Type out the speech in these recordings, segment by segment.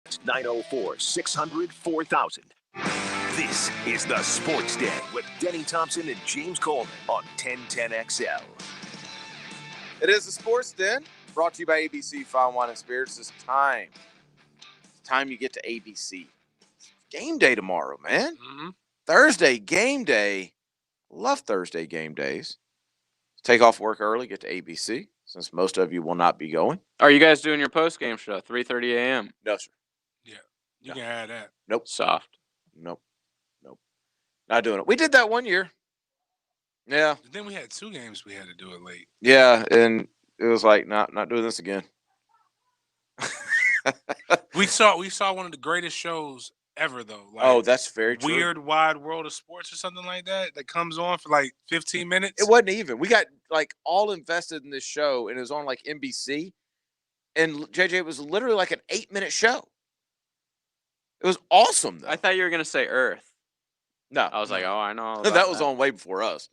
904-600-4000. This is the Sports Den with Denny Thompson and James Coleman on 1010XL. It is the Sports Den, brought to you by ABC Fine Wine and Spirits. It's time. It's time you get to ABC. Game day tomorrow, man. Mm-hmm. Thursday game day. Love Thursday game days. Take off work early, get to ABC, since most of you will not be going. Are you guys doing your post-game show, 3:30 a.m.? No, sir. Yeah, you can add that. Nope. Soft. Nope. Not doing it. We did that one year. Yeah. Then we had 2 games we had to do it late. Yeah, and it was like, not doing this again. We saw one of the greatest shows ever, though. Like, that's very true. Weird Wide World of Sports or something like that comes on for like 15 minutes. It wasn't even. We got like all invested in this show, and it was on like NBC. And JJ, it was literally like an 8-minute show. It was awesome, though. I thought you were going to say Earth. No. I was like, oh, I know. That was on way before us.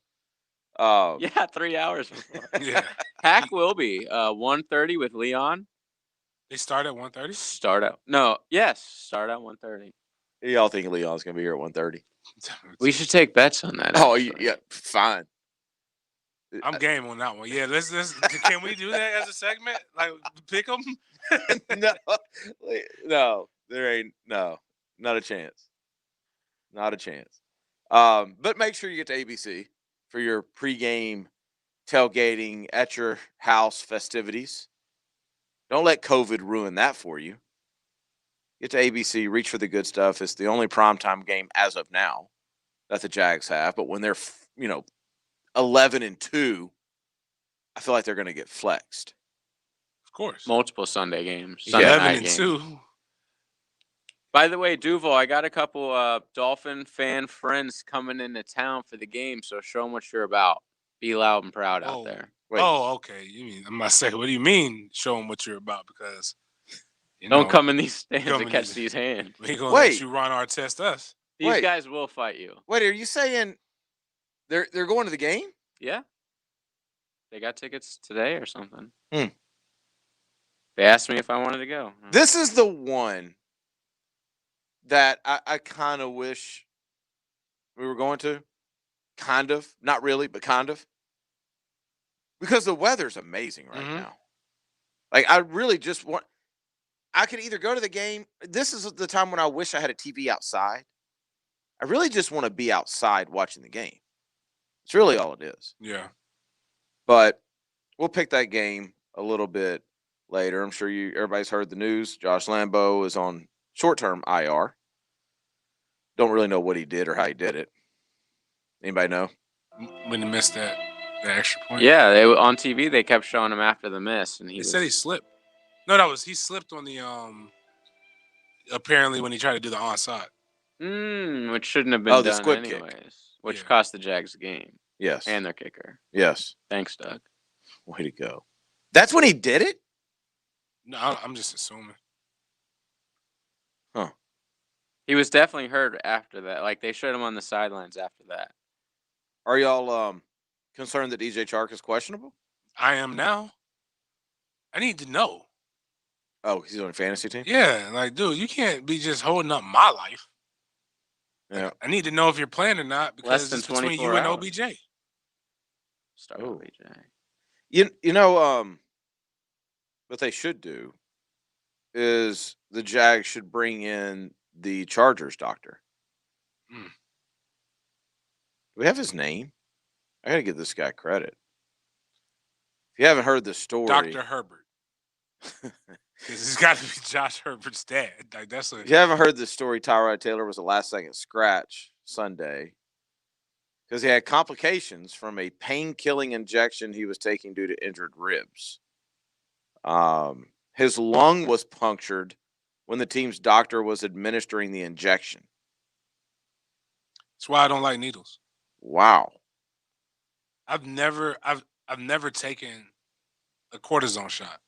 Yeah, 3 hours before. Yeah. Hack will be 1:30 with Leon. They start at 1:30? Start at 1:30. Y'all think Leon's going to be here at 1:30? We should take bets on that. Oh, actually. yeah, fine. I'm game on that one. Yeah, let's can we do that as a segment? Like, pick them? No, there ain't, not a chance. Not a chance. But make sure you get to ABC for your pregame tailgating at your house festivities. Don't let COVID ruin that for you. Get to ABC, reach for the good stuff. It's the only primetime game as of now that the Jags have. But when they're, 11-2, I feel like they're going to get flexed. Of course. Multiple Sunday games. 11-2. By the way, Duval, I got a couple Dolphin fan friends coming into town for the game, so show them what you're about. Be loud and proud out there. Wait. Oh, okay. You mean I'm not saying. What do you mean? Show them what you're about, because don't come in these stands and catch these hands. We ain't gonna let you Ron Artest us. These guys will fight you. Wait, are you saying they're going to the game? Yeah. They got tickets today or something. They asked me if I wanted to go. This is the one that I kind of wish we were going to. Kind of. Not really, but kind of. Because the weather's amazing right now. Like, I really just want... I could either go to the game... This is the time when I wish I had a TV outside. I really just want to be outside watching the game. It's really all it is. Yeah. But we'll pick that game a little bit later. I'm sure everybody's heard the news. Josh Lambo is on short-term IR. Don't really know what he did or how he did it. Anybody know? When he missed that extra point. Yeah, on TV they kept showing him after the miss, and he said he slipped. No, he slipped on the apparently when he tried to do the onside. Which shouldn't have been the done squib anyways. kick. Which cost the Jags the game. Yes. And their kicker. Yes. Thanks, Doug. Way to go. That's when he did it? No, I'm just assuming. Huh. He was definitely hurt after that. Like, they showed him on the sidelines after that. Are y'all concerned that DJ Chark is questionable? I am now. I need to know. Oh, he's on a fantasy team? Yeah, like, dude, you can't be just holding up my life. Yeah. I need to know if you're playing or not, because it's between you and OBJ. Start OBJ. You know, what they should do is the Jags should bring in the Chargers doctor. Do we have his name? I gotta give this guy credit. If you haven't heard the story, Dr. Herbert. It's got to be Josh Herbert's dad. Like, if you haven't heard this story, Tyrod Taylor was a last-second scratch Sunday because he had complications from a pain-killing injection he was taking due to injured ribs. His lung was punctured when the team's doctor was administering the injection. That's why I don't like needles. Wow. I've never taken a cortisone shot.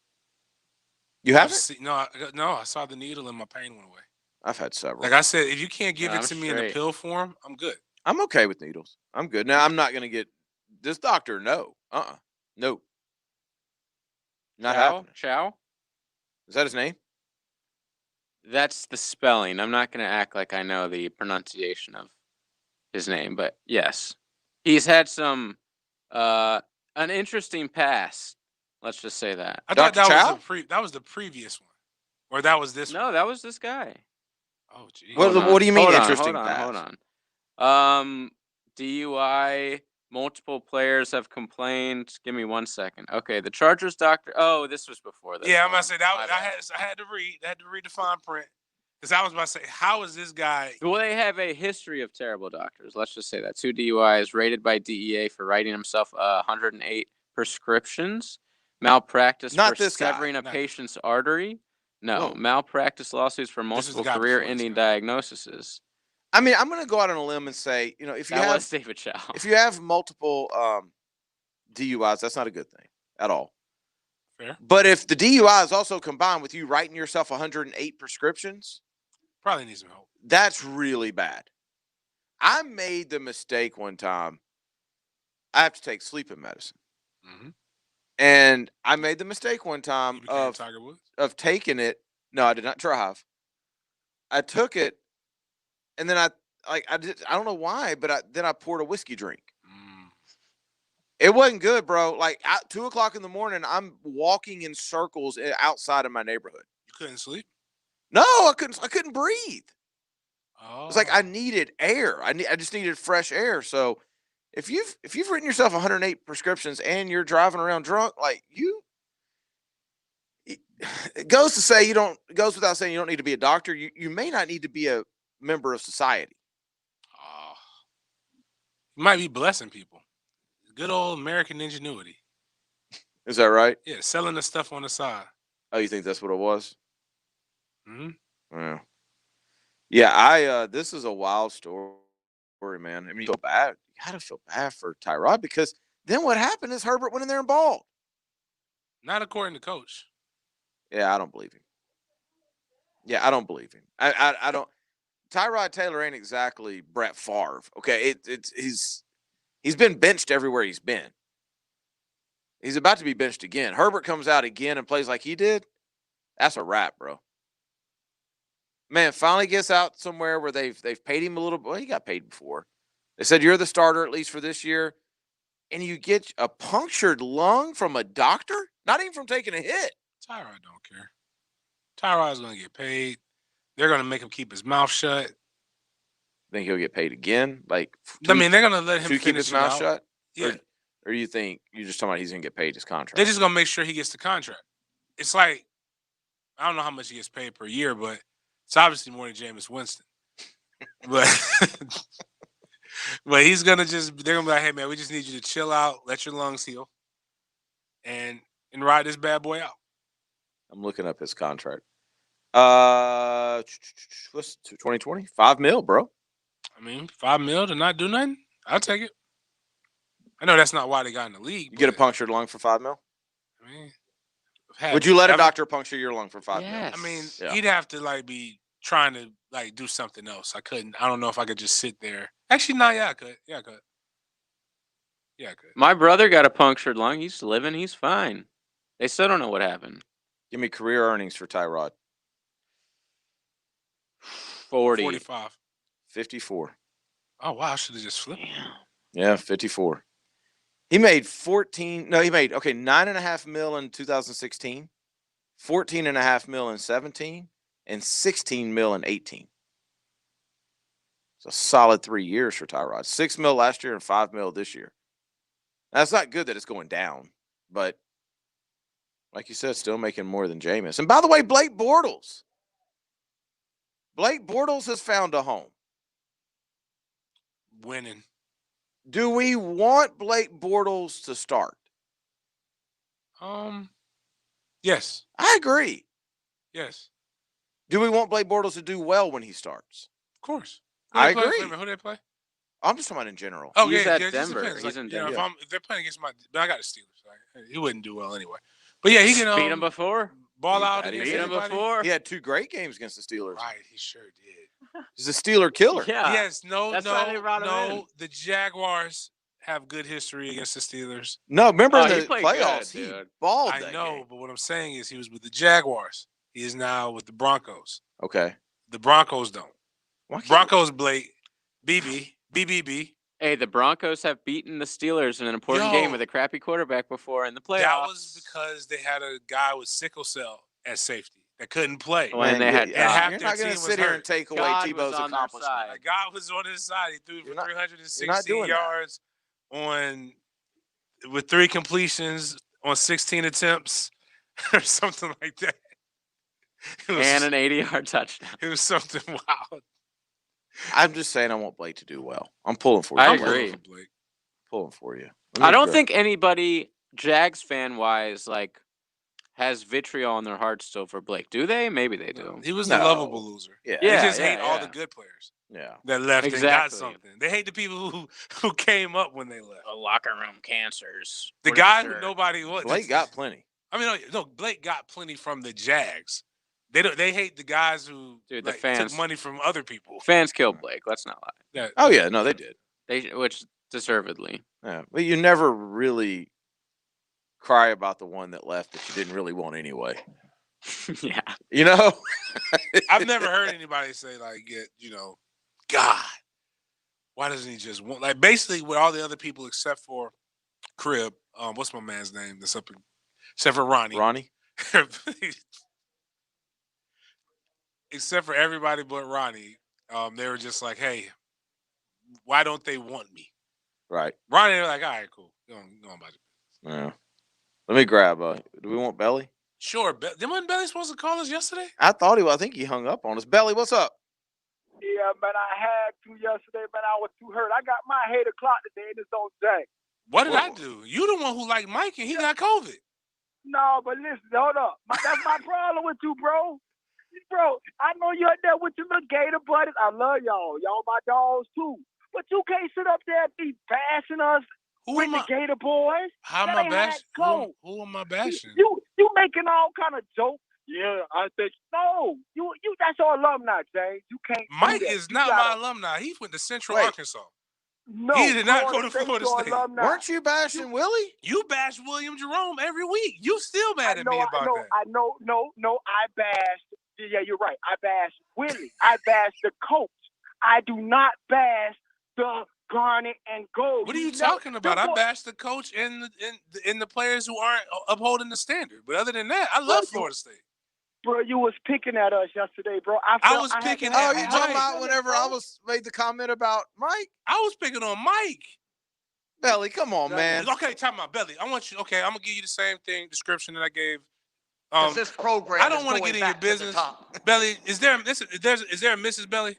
You haven't? No, I saw the needle and my pain went away. I've had several. Like I said, if you can't give it to me in a pill form, I'm good. I'm okay with needles. I'm good. Now, I'm not going to get this doctor. No. No. Not happening. Chow? Is that his name? That's the spelling. I'm not going to act like I know the pronunciation of his name, but yes, he's had some an interesting past. Let's just say that. I thought Dr. that was the previous one, or that was this one. No, that was this guy. Oh, geez. What do you mean Hold on, interesting hold on, pass? hold on. DUI. Multiple players have complained. Give me 1 second. Okay, the Chargers doctor. Oh, this was before this. Yeah, I'm one. about to say that. My I bad. had to read the fine print because I was about to say, how is this guy? Well, they have a history of terrible doctors. Let's just say that. 2 DUIs, rated by DEA for writing himself 108 prescriptions, malpractice Not for this guy. severing a Not patient's artery. No, Whoa. malpractice lawsuits for is multiple the guy before this career-ending guy. diagnoses. I mean, I'm going to go out on a limb and say, if you That have was David Chow. if you have multiple DUIs, that's not a good thing at all. Fair. But if the DUI is also combined with you writing yourself 108 prescriptions, Probably needs some help. that's really bad. I made the mistake one time. I have to take sleeping medicine. Mm-hmm. And I made the mistake one time You became Tiger Woods. of taking it. No, I did not drive. I took it, and then I don't know why, but then I poured a whiskey drink. It wasn't good, bro. Like at 2:00 in the morning, I'm walking in circles outside of my neighborhood. You couldn't sleep? No, I couldn't breathe. Oh. It's like I needed air. I just needed fresh air. So if you've written yourself 108 prescriptions and you're driving around drunk, like it goes without saying you don't need to be a doctor. You may not need to be a member of society. You might be blessing people. Good old American ingenuity. Is that right? Yeah, selling the stuff on the side. Oh, you think that's what it was? Mm-hmm. Yeah. This is a wild story, man. I mean, you feel bad. You gotta feel bad for Tyrod because then what happened is Herbert went in there and balled. Not according to Coach. Yeah, I don't believe him. I don't. Tyrod Taylor ain't exactly Brett Favre. Okay, he's been benched everywhere he's been. He's about to be benched again. Herbert comes out again and plays like he did. That's a wrap, bro. Man, finally gets out somewhere where they've paid him a little. Well, he got paid before. They said you're the starter at least for this year, and you get a punctured lung from a doctor, not even from taking a hit. Tyrod don't care. Tyrod's gonna get paid. They're gonna make him keep his mouth shut. Think he'll get paid again? Like, they're gonna let him keep his mouth shut. Yeah. Or you think you're just talking about he's gonna get paid his contract? They're just gonna make sure he gets the contract. It's like I don't know how much he gets paid per year, but it's obviously more than Jameis Winston. But but he's gonna they're gonna be like, hey man, we just need you to chill out, let your lungs heal, and ride this bad boy out. I'm looking up his contract. What's 2020? $5 million, bro. I mean, $5 million to not do nothing. I'll take it. I know that's not why they got in the league. You get a punctured lung for $5 million? I mean, would you let a doctor puncture your lung for $5 million? Yes. I mean, he'd have to be trying to do something else. I couldn't. I don't know if I could just sit there. Actually, no. Yeah, I could. Yeah, I could. My brother got a punctured lung. He's living. He's fine. They still don't know what happened. Give me career earnings for Tyrod. 40. 45. 54. Oh wow! I should have just flipped. Yeah, 54. He made 14. No, he made $9.5 million in 2016, $14.5 million in 17, and $16 million in 18. It's a solid 3 years for Tyrod. $6 million last year and $5 million this year. Now, it's not good that it's going down, but like you said, still making more than Jameis. And by the way, Blake Bortles has found a home. Winning. Do we want Blake Bortles to start? Yes. I agree. Yes. Do we want Blake Bortles to do well when he starts? Of course. I agree. Who do they play? I'm just talking about in general. Oh, He's yeah, at it just Denver. depends. He's in Denver. If they're playing against but I got the Steelers. He wouldn't do well anyway. But yeah, he can beat him before. Ball out Beat against Beat him anybody. before. He had 2 great games against the Steelers. Right, he sure did. He's a Steeler killer. Yeah. Yes, That's why they brought him in. The Jaguars have good history against the Steelers. No, remember in he the played playoffs, good, he dude. balled I that know, game. but what I'm saying is he was with the Jaguars. He is now with the Broncos. Okay. The Broncos don't. Why can't- Broncos Blake, BBB. Hey, the Broncos have beaten the Steelers in an important game with a crappy quarterback before in the playoffs. That was because they had a guy with sickle cell at safety that couldn't play. When they had and half you're their not going to team sit was here hurt. and take away God Tebow's was on their accomplishment. side. Like, God was on his side. He threw for 360 yards with 3 completions on 16 attempts or something like that. And an 80-yard touchdown. It was something wild. I'm just saying I want Blake to do well. I'm pulling for you. I I'm agree. pulling for you. I don't think anybody, Jags fan-wise, like, has vitriol in their hearts still for Blake. Do they? Maybe they do. He was the lovable loser. Yeah. They just hate all the good players. Yeah. That left and got Exactly. something. They hate the people who came up when they left. Locker room cancers. The guy who nobody was. Blake got plenty. I mean, no, Blake got plenty from the Jags. They hate the guys who the fans took money from other people. Fans killed Blake. Let's not lie. Oh yeah, no, they did. Which deservedly. Yeah, but you never really cry about the one that left that you didn't really want anyway. Yeah. You know? I've never heard anybody say like, God, why doesn't he just want, like, basically with all the other people except for Crib, what's my man's name that's up in, except for Ronnie. Except for everybody but Ronnie, they were just like, hey, why don't they want me? Right. Ronnie, they're like, all right, cool. Go on about it. Yeah. Let me grab do we want Belly? Sure. Wasn't Belly supposed to call us yesterday? I thought I think he hung up on us. Belly, what's up? Yeah, man, I had to yesterday, man. I was too hurt. I got my 8 o'clock today, and it's on day. What did I do? You the one who liked Mike, and he got COVID. No, but listen, hold up. That's my problem with you, bro. Bro, I know you're there with your little Gator buddies. I love y'all. Y'all my dogs, too. But you can't sit up there and be bashing us with the Gator boys. How am I bashing? Who am I bashing? You making all kind of jokes. Yeah, I think no. You that's your alumni, James. You can't. Mike is not my alumni. He went to Central Arkansas. No, he did not go to Florida State. Alumni. Weren't you bashing Willie? You bash William Jerome every week. You still mad at me about that. I know. I bashed. Yeah, you're right. I bashed Willie. I bashed the coach. I do not bash the Garnet and Gold. What are you talking about? I bashed the coach and the players who aren't upholding the standard. But other than that, I love Florida State. Bro, you was picking at us yesterday, bro. I was picking at Mike. Oh, you talking about whenever I made the comment about Mike? I was picking on Mike. Belly, come on, man. Okay, time out, Belly. I'm gonna give you the same description that I gave. This program I don't want to get in your business, Belly. Is there a Mrs. Belly?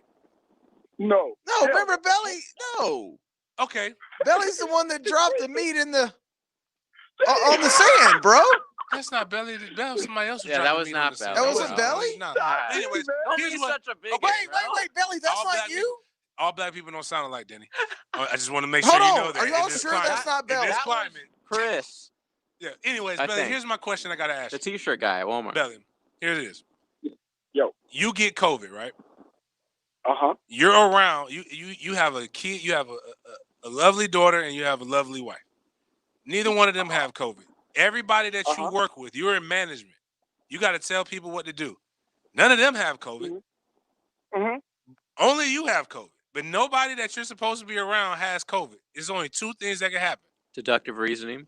No. No, remember Belly? No. Okay. Belly's the one that dropped the meat in the on the sand, bro. That's not Belly. That was somebody else. Yeah, that was not Belly. That wasn't Belly? No. Anyways, here's such a big. Wait, Belly. That's not you. All black people don't sound alike, Denny. I just want to make sure Hold you on. know that. Are y'all sure that's not Belly? In this climate. Chris. Yeah. Anyways, Belly, here's my question I gotta ask the you. T-shirt guy at Walmart. Belly, here it is. Yo. You get COVID, right? Uh-huh. You're around. You have a kid. You have a lovely daughter, and you have a lovely wife. Neither one of them have COVID. Everybody that you work with, you're in management. You got to tell people what to do. None of them have COVID. Mm-hmm. Only you have COVID. But nobody that you're supposed to be around has COVID. There's only 2 things that can happen. Deductive reasoning.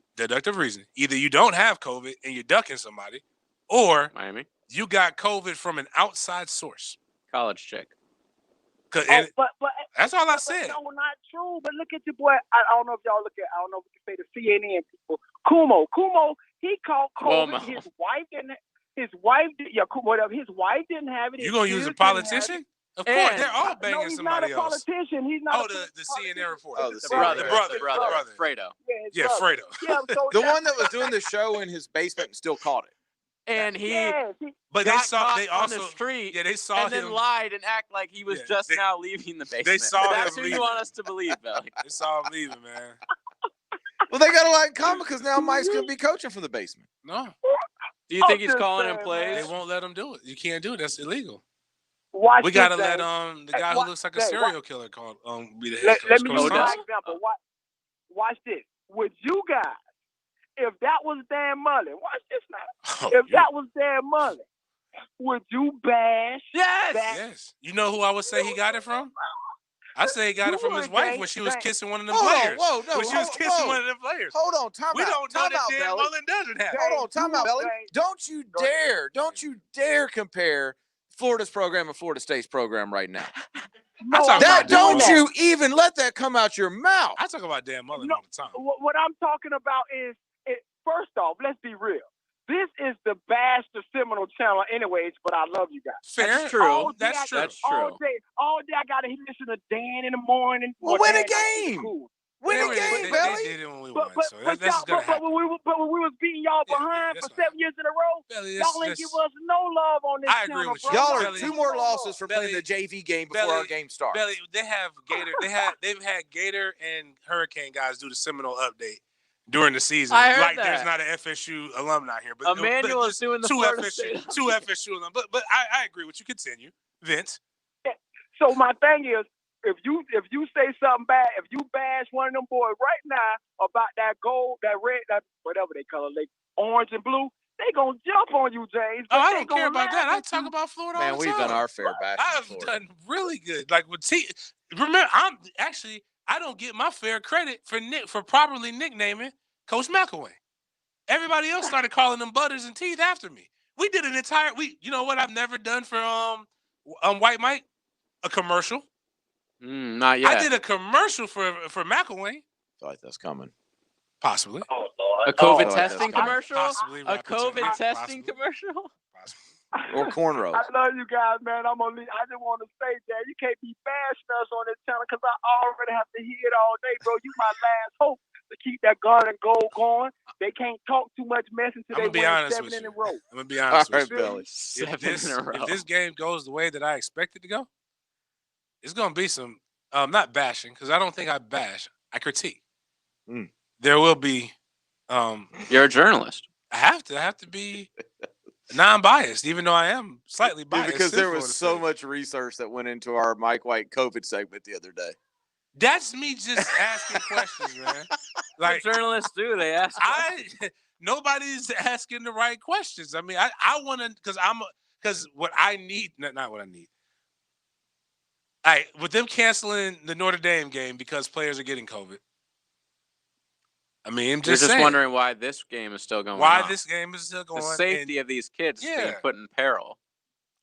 Either you don't have COVID and you're ducking somebody, or Miami. You got COVID from an outside source. College chick. But that's all I said. No, not true. But look at your boy. I don't know if y'all look at. I don't know if you say the CNN people. Kumo. He caught COVID. Cuomo. His wife didn't. His wife didn't have it. You gonna use a politician? Of course, they're all banging somebody else. No, he's not a politician. He's not. The CNN reporter. Oh, the brother. Fredo. Yeah, Fredo. Yeah, so the one that was doing the show in his basement and still caught it. And but they also on the street. Yeah, they saw and him. then lied and act like he was now leaving the basement. They saw That's him who you want us to believe, Belly. They saw him leaving, man. Well, they got a lot in common because now Mike's gonna be coaching from the basement. No. Do you think he's calling in plays? They won't let him do it. You can't do it. That's illegal. We gotta let the guy who looks like a serial killer be the head coach. Let me use an example. Watch this. With you guys, if that was Dan Mullen, watch this now. If that was Dan Mullen, Would you bash? Yes. Yes. You know who I would say he got it from? I say he got it from his wife when she was kissing one of them players. When she was kissing one of them players. Hold on, time out. We don't know that Dan Belly. Mullen doesn't have. Hold on, time out, Belly. Don't you dare compare Florida's program and Florida State's program right now. No, don't you even let that come out your mouth. I talk about Dan Mullen all the time. What I'm talking about is, first off, let's be real. This is the Bash the Seminole channel anyways, but I love you guys. Fair. That's true. That's true. All day I got to listen to Dan in the morning. Well, win a game. Cool. Win a game, Belly. They did it when we won, so that's going to happen. But when we was beating y'all behind for 7 years in a row, Belly, y'all ain't give us no love on this I channel. agree with you. Y'all are Belly, 2 more losses from Belly, playing the JV game before our game starts. Belly, they have Gator. They've had Gator and Hurricane guys do the Seminole update during the season. I heard like that. There's not an FSU alumni here, but Emmanuel is doing the two Florida FSU, State. two FSU alumni. But I agree with you. Continue, Vince. So my thing is, if you say something bad, if you bash one of them boys right now about that gold, that red, that whatever they color, like orange and blue, they gonna jump on you, James. Oh, I don't care about that. I talk about Florida all the time. Man, we've done our fair bash. I've done really good. Like with T. Remember, I don't get my fair credit for properly nicknaming Coach McElwain. Everybody else started calling them Butters and Teeth after me. We did an entire. You know what I've never done for White Mike? A commercial. Not yet. I did a commercial for McElwain. I feel like that's coming. Possibly. Oh, Lord. A COVID testing commercial? Possibly. A COVID testing commercial? Possibly. Or cornrows. I love you guys, man. I just want to say that you can't be bashing us on this channel because I already have to hear it all day, bro. You my last hope to keep that gun and gold going. They can't talk too much mess until they win 7 in a row. I'm gonna be honest with you. Belly. If this game goes the way that I expect it to go, it's gonna be some not bashing, because I don't think I bash. I critique. There will be. You're a journalist. I have to be non-biased, even though I am slightly biased. Because there was so much research that went into our Mike White COVID segment the other day. That's me just asking questions, man. Like journalists do, they ask. Nobody's asking the right questions. I mean, I want to, because what I need, not what I need. All right, with them canceling the Notre Dame game because players are getting COVID. I mean, I'm just saying. Wondering why this game is still going on. Why this game is still going on. The safety of these kids is being put in peril.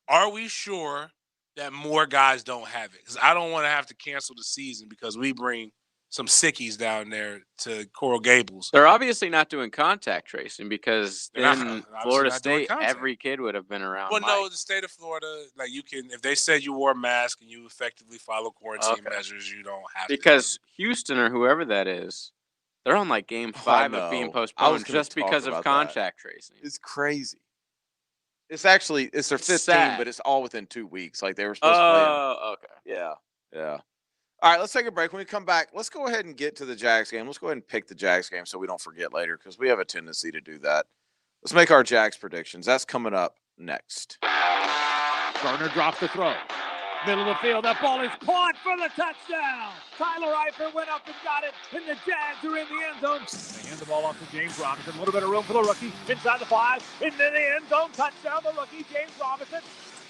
Are we sure that more guys don't have it? Because I don't want to have to cancel the season because we bring some sickies down there to Coral Gables. They're obviously not doing contact tracing because in Florida State, every kid would have been around. Well, no, the state of Florida, like you can, if they said you wore a mask and you effectively follow quarantine measures, you don't have to. Because Houston or whoever that is, they're on like game 5 of being postponed just because of contact tracing. It's crazy. It's their 5th game, but it's all within 2 weeks. Like they were supposed to play. Oh, okay. Yeah. All right, let's take a break. When we come back, let's go ahead and get to the Jags game. Let's go ahead and pick the Jags game so we don't forget later, because we have a tendency to do that. Let's make our Jags predictions. That's coming up next. Garner drops the throw. Middle of the field. That ball is caught for the touchdown. Tyler Eifert went up and got it, and the Jags are in the end zone. They hand the ball off to James Robinson. A little bit of room for the rookie. Inside the 5. Into the end zone. Touchdown, the rookie, James Robinson.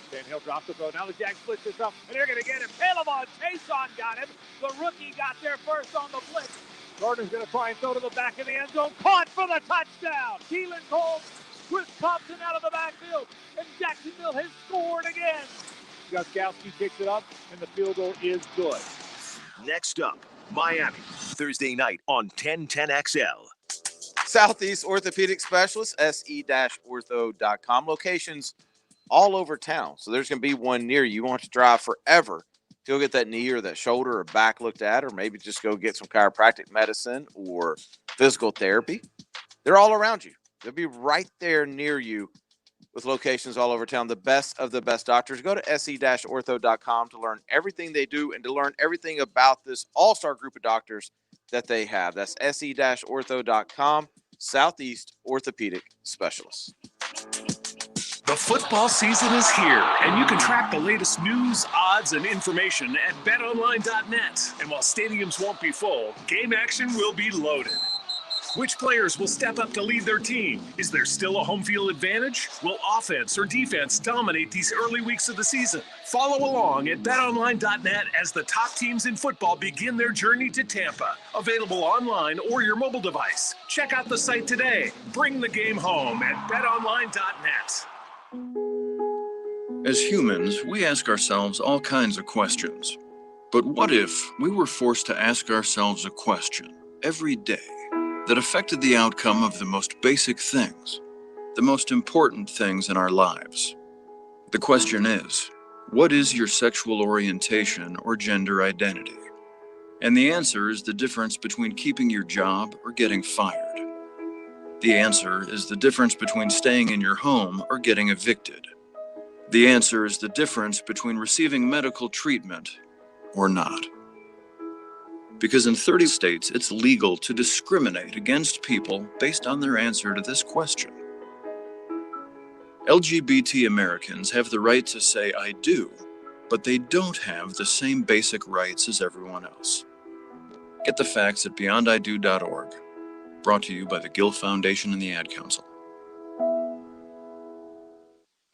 Van Hill drops the throw. Now the Jags split this up, and they're going to get him. Palamon Tason got him. The rookie got there first on the blitz. Gardner's going to try and throw to the back of the end zone. Caught for the touchdown. Keelan Cole, Chris Thompson out of the backfield, and Jacksonville has scored again. Gostkowski picks it up, and the field goal is good. Next up, Miami, Thursday night on 1010XL. Southeast Orthopedic Specialist, se-ortho.com. Locations all over town. So there's going to be one near you. You won't have to drive forever to go get that knee or that shoulder or back looked at, or maybe just go get some chiropractic medicine or physical therapy. They're all around you. They'll be right there near you with locations all over town. The best of the best doctors. Go to se-ortho.com to learn everything they do and to learn everything about this all-star group of doctors that they have. That's se-ortho.com, Southeast Orthopedic Specialists. The football season is here, and you can track the latest news, odds, and information at betonline.net. And while stadiums won't be full, game action will be loaded. Which players will step up to lead their team? Is there still a home field advantage? Will offense or defense dominate these early weeks of the season? Follow along at betonline.net as the top teams in football begin their journey to Tampa. Available online or your mobile device. Check out the site today. Bring the game home at betonline.net. As humans, we ask ourselves all kinds of questions. But what if we were forced to ask ourselves a question every day that affected the outcome of the most basic things, the most important things in our lives? The question is, what is your sexual orientation or gender identity? And the answer is the difference between keeping your job or getting fired. The answer is the difference between staying in your home or getting evicted. The answer is the difference between receiving medical treatment or not. Because in 30 states, it's legal to discriminate against people based on their answer to this question. LGBT Americans have the right to say I do, but they don't have the same basic rights as everyone else. Get the facts at beyondido.org. Brought to you by the Gill Foundation and the Ad Council.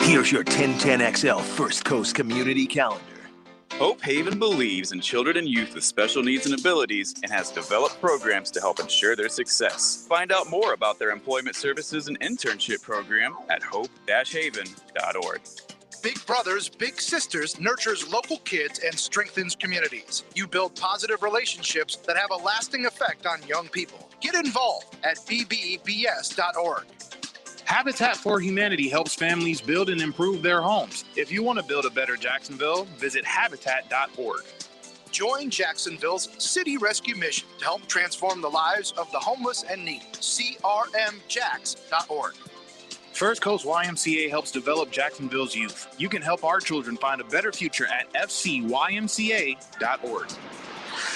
Here's your 1010XL First Coast Community Calendar. Hope Haven believes in children and youth with special needs and abilities and has developed programs to help ensure their success. Find out more about their employment services and internship program at hope-haven.org. Big Brothers Big Sisters nurtures local kids and strengthens communities. You build positive relationships that have a lasting effect on young people. Get involved at bbbs.org. Habitat for Humanity helps families build and improve their homes. If you want to build a better Jacksonville, visit habitat.org. Join Jacksonville's City Rescue Mission to help transform the lives of the homeless and needy. crmjax.org. First Coast YMCA helps develop Jacksonville's youth. You can help our children find a better future at fcymca.org.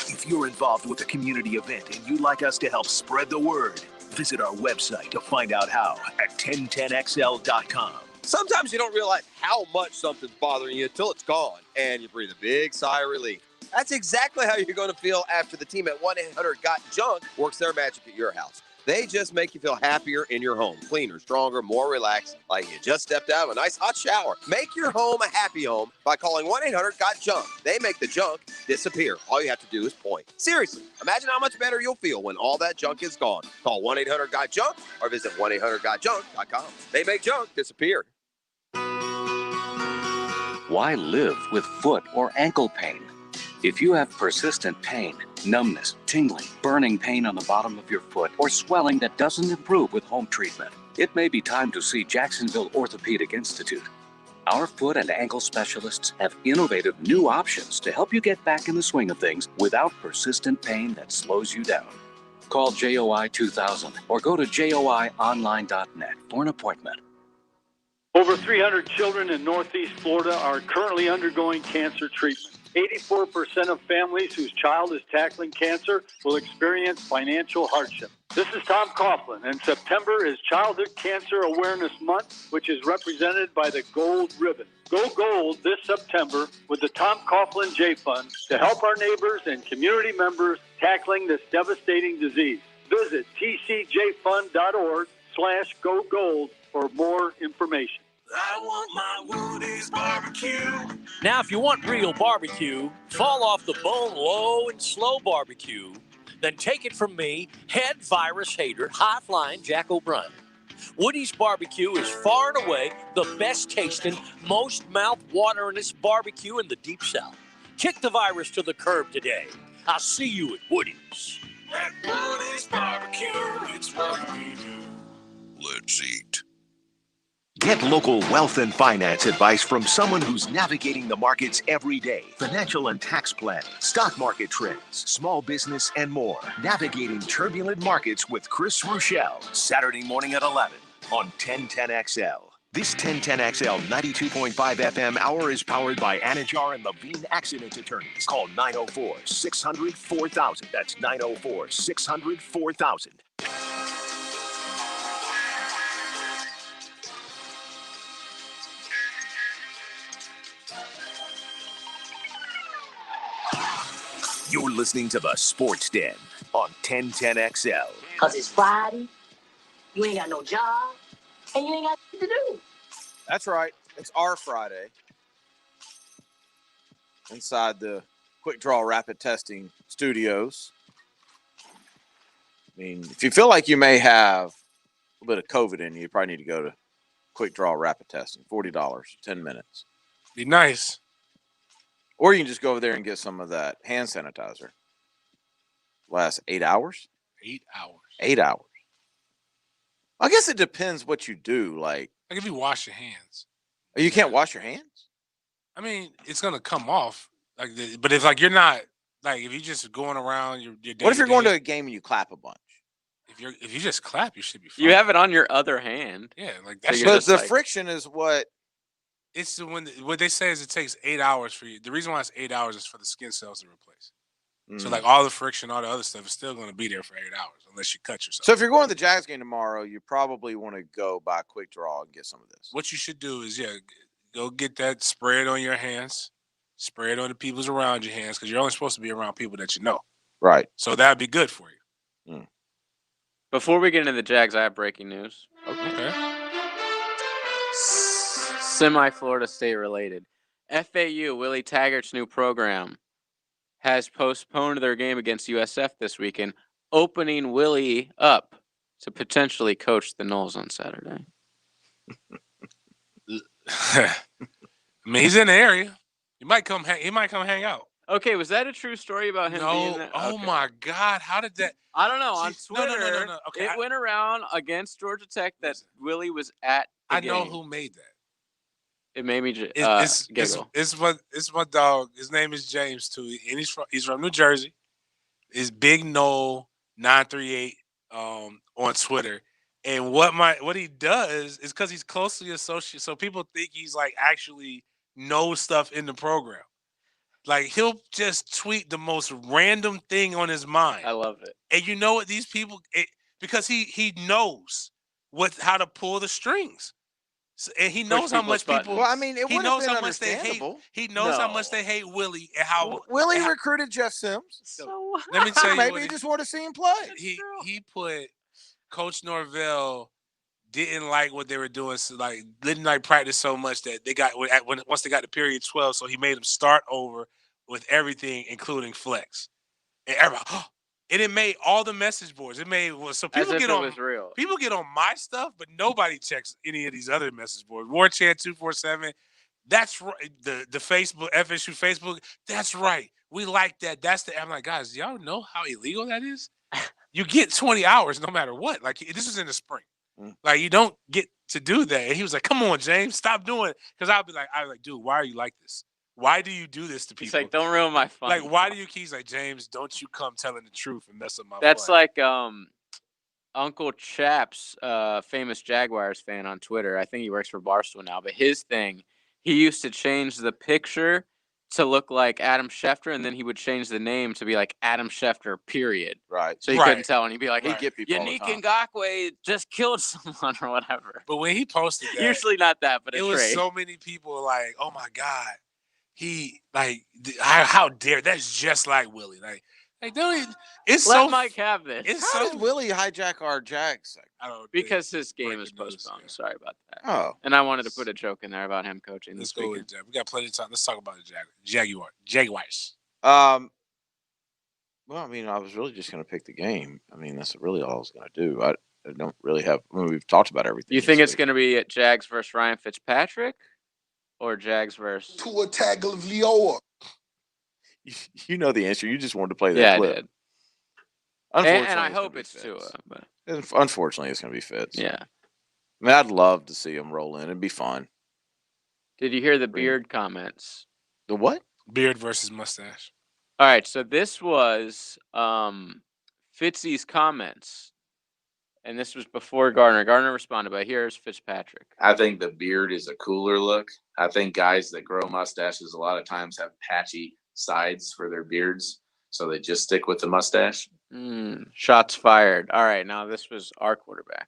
If you're involved with a community event and you'd like us to help spread the word, visit our website to find out how at 1010xl.com. Sometimes you don't realize how much something's bothering you until it's gone, and you breathe a big sigh of relief. That's exactly how you're going to feel after the team at 1-800-GOT-JUNK works their magic at your house. They just make you feel happier in your home, cleaner, stronger, more relaxed, like you just stepped out of a nice hot shower. Make your home a happy home by calling 1-800-GOT-JUNK. They make the junk disappear. All you have to do is point. Seriously, imagine how much better you'll feel when all that junk is gone. Call 1-800-GOT-JUNK or visit 1-800-GOT-JUNK.com. They make junk disappear. Why live with foot or ankle pain? If you have persistent pain, numbness, tingling, burning pain on the bottom of your foot, or swelling that doesn't improve with home treatment, it may be time to see Jacksonville Orthopedic Institute. Our foot and ankle specialists have innovative new options to help you get back in the swing of things without persistent pain that slows you down. Call JOI 2000 or go to joionline.net for an appointment. Over 300 children in Northeast Florida are currently undergoing cancer treatment. 84% of families whose child is tackling cancer will experience financial hardship. This is Tom Coughlin, and September is Childhood Cancer Awareness Month, which is represented by the Gold Ribbon. Go gold this September with the Tom Coughlin J Fund to help our neighbors and community members tackling this devastating disease. Visit tcjfund.org/go gold for more information. I want my Woody's barbecue. Now, if you want real barbecue, fall off the bone low and slow barbecue. Then take it from me, head virus hater, high-flying Jack O'Brien. Woody's Barbecue is far and away the best tasting, most mouth-wateringest barbecue in the Deep South. Kick the virus to the curb today. I'll see you at Woody's. At Woody's barbecue, it's what we do. Let's eat. Get local wealth and finance advice from someone who's navigating the markets every day. Financial and tax planning, stock market trends, small business, and more. Navigating turbulent markets with Chris Rochelle. Saturday morning at 11 on 1010XL. This 1010XL 92.5 FM hour is powered by Anajar and Levine Accident Attorneys. Call 904-600-4000. That's 904-600-4000. You're listening to the Sports Den on 1010XL. Because it's Friday, you ain't got no job, and you ain't got shit to do. That's right. It's our Friday. Inside the Quick Draw Rapid Testing Studios. I mean, if you feel like you may have a bit of COVID in you, you probably need to go to Quick Draw Rapid Testing. $40, 10 minutes. Be nice. Or you can just go over there and get some of that hand sanitizer. Last 8 hours? 8 hours. 8 hours. I guess it depends what you do. Like if you wash your hands. You can't wash your hands? I mean, it's gonna come off. But if you're not if you're just going around your day. What if you're going to a game and you clap a bunch? If you just clap, you should be fine. You have it on your other hand. Yeah, that's but the friction is what. It's what they say is it takes 8 hours for you. The reason why it's 8 hours is for the skin cells to replace. So all the friction, all the other stuff is still going to be there for 8 hours unless you cut yourself. So if you're going to the Jags game tomorrow, you probably want to go by Quick Draw and get some of this. What you should do is go get that, spray it on your hands, spray it on the people's around your hands because you're only supposed to be around people that you know. Right. So that'd be good for you. Before we get into the Jags, I have breaking news. Okay. Semi-Florida State related. FAU, Willie Taggart's new program, has postponed their game against USF this weekend, opening Willie up to potentially coach the Noles on Saturday. I mean, he's in the area. He might come hang out. Okay, was that a true story about him being there? Oh my God, how did that? I don't know. On Twitter, no. Okay, it went around against Georgia Tech that Willie was at the game. know who made that. It made me giggle. It's my dog. His name is James too, and he's from New Jersey. It's Big Noel 938 on Twitter. And what he does is because he's closely associated, so people think he's actually knows stuff in the program. He'll just tweet the most random thing on his mind. I love it. And you know what these people because he knows how to pull the strings. So, and he knows how much people. Well, I mean, he knows how much they hate. He knows how much they hate Willie and how Willie recruited Jeff Sims. So let me tell you, maybe he just wanted to see him play. He put Coach Norvell didn't like what they were doing, so didn't practice so much that they got once they got to period 12, so he made them start over with everything, including flex. And everybody, and it made all the message boards. It made so people get on. People get on my stuff, but nobody checks any of these other message boards. War Chant 247. That's right. The Facebook FSU Facebook. That's right. We like that. I'm like, guys, y'all know how illegal that is? You get 20 hours no matter what. This is in the spring. You don't get to do that. And he was like, come on, James, stop doing it. Because I was like, dude, why are you like this? Why do you do this to people? He's like, don't ruin my fun. Why do you keep James, don't you come telling the truth and mess up my That's fun. like Uncle Chap's famous Jaguars fan on Twitter. I think he works for Barstool now, but his thing, he used to change the picture to look like Adam Schefter, and then he would change the name to be like Adam Schefter, period. Right. So you couldn't tell, and he'd be like, He'd get people Yannick Ngakoue just killed someone or whatever. But when he posted that, usually not that, but it was so many people like, oh my God. He how dare that's just like Willie. It's Let Mike have this. How did Willie hijack our Jags? Because his game is postponed. Sorry about that. Oh, and I wanted to put a joke in there about him coaching. Let's go with that. We got plenty of time. Let's talk about the Jaguars. Well, I mean, I was really just going to pick the game. I mean, that's really all I was going to do. I don't really have. I mean, we've talked about everything. You think it's going to be at Jags versus Ryan Fitzpatrick? Or Jags versus Tua Tagovailoa. You know the answer. You just wanted to play that clip. I did. Unfortunately, and I hope it's Tua. But unfortunately, it's going to be Fitz. Yeah. I mean, I'd love to see him roll in. It'd be fun. Did you hear the beard comments? The what? Beard versus mustache. All right. So this was Fitzy's comments. And this was before Gardner. Gardner responded, but here's Fitzpatrick. I think the beard is a cooler look. I think guys that grow mustaches a lot of times have patchy sides for their beards, so they just stick with the mustache. Shots fired. All right, now this was our quarterback.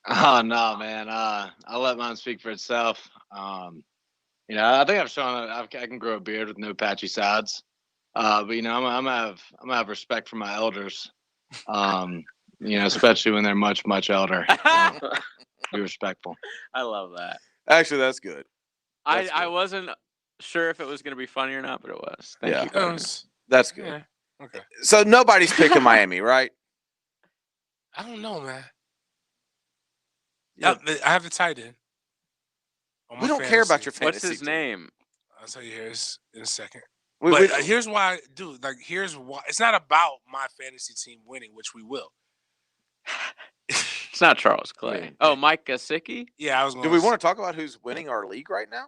Oh, no, man. I'll let mine speak for itself. I think I've shown I can grow a beard with no patchy sides. But I'm gonna have respect for my elders. Especially when they're much, much elder. Be respectful. I love that. Actually, that's good. I wasn't sure if it was going to be funny or not, but it was. Thank you, Gardner. That's good. Yeah. Okay. So nobody's picking Miami, right? I don't know, man. Yeah. I have the tight end. We don't care about your fantasy. What's his team. name? I'll tell you here in a second. But here's why, dude. Like, here's why. It's not about my fantasy team winning, which we will. It's not Charles Clay. Oh, Mike Gesicki? Yeah, I was going Do we want to talk about who's winning our league right now?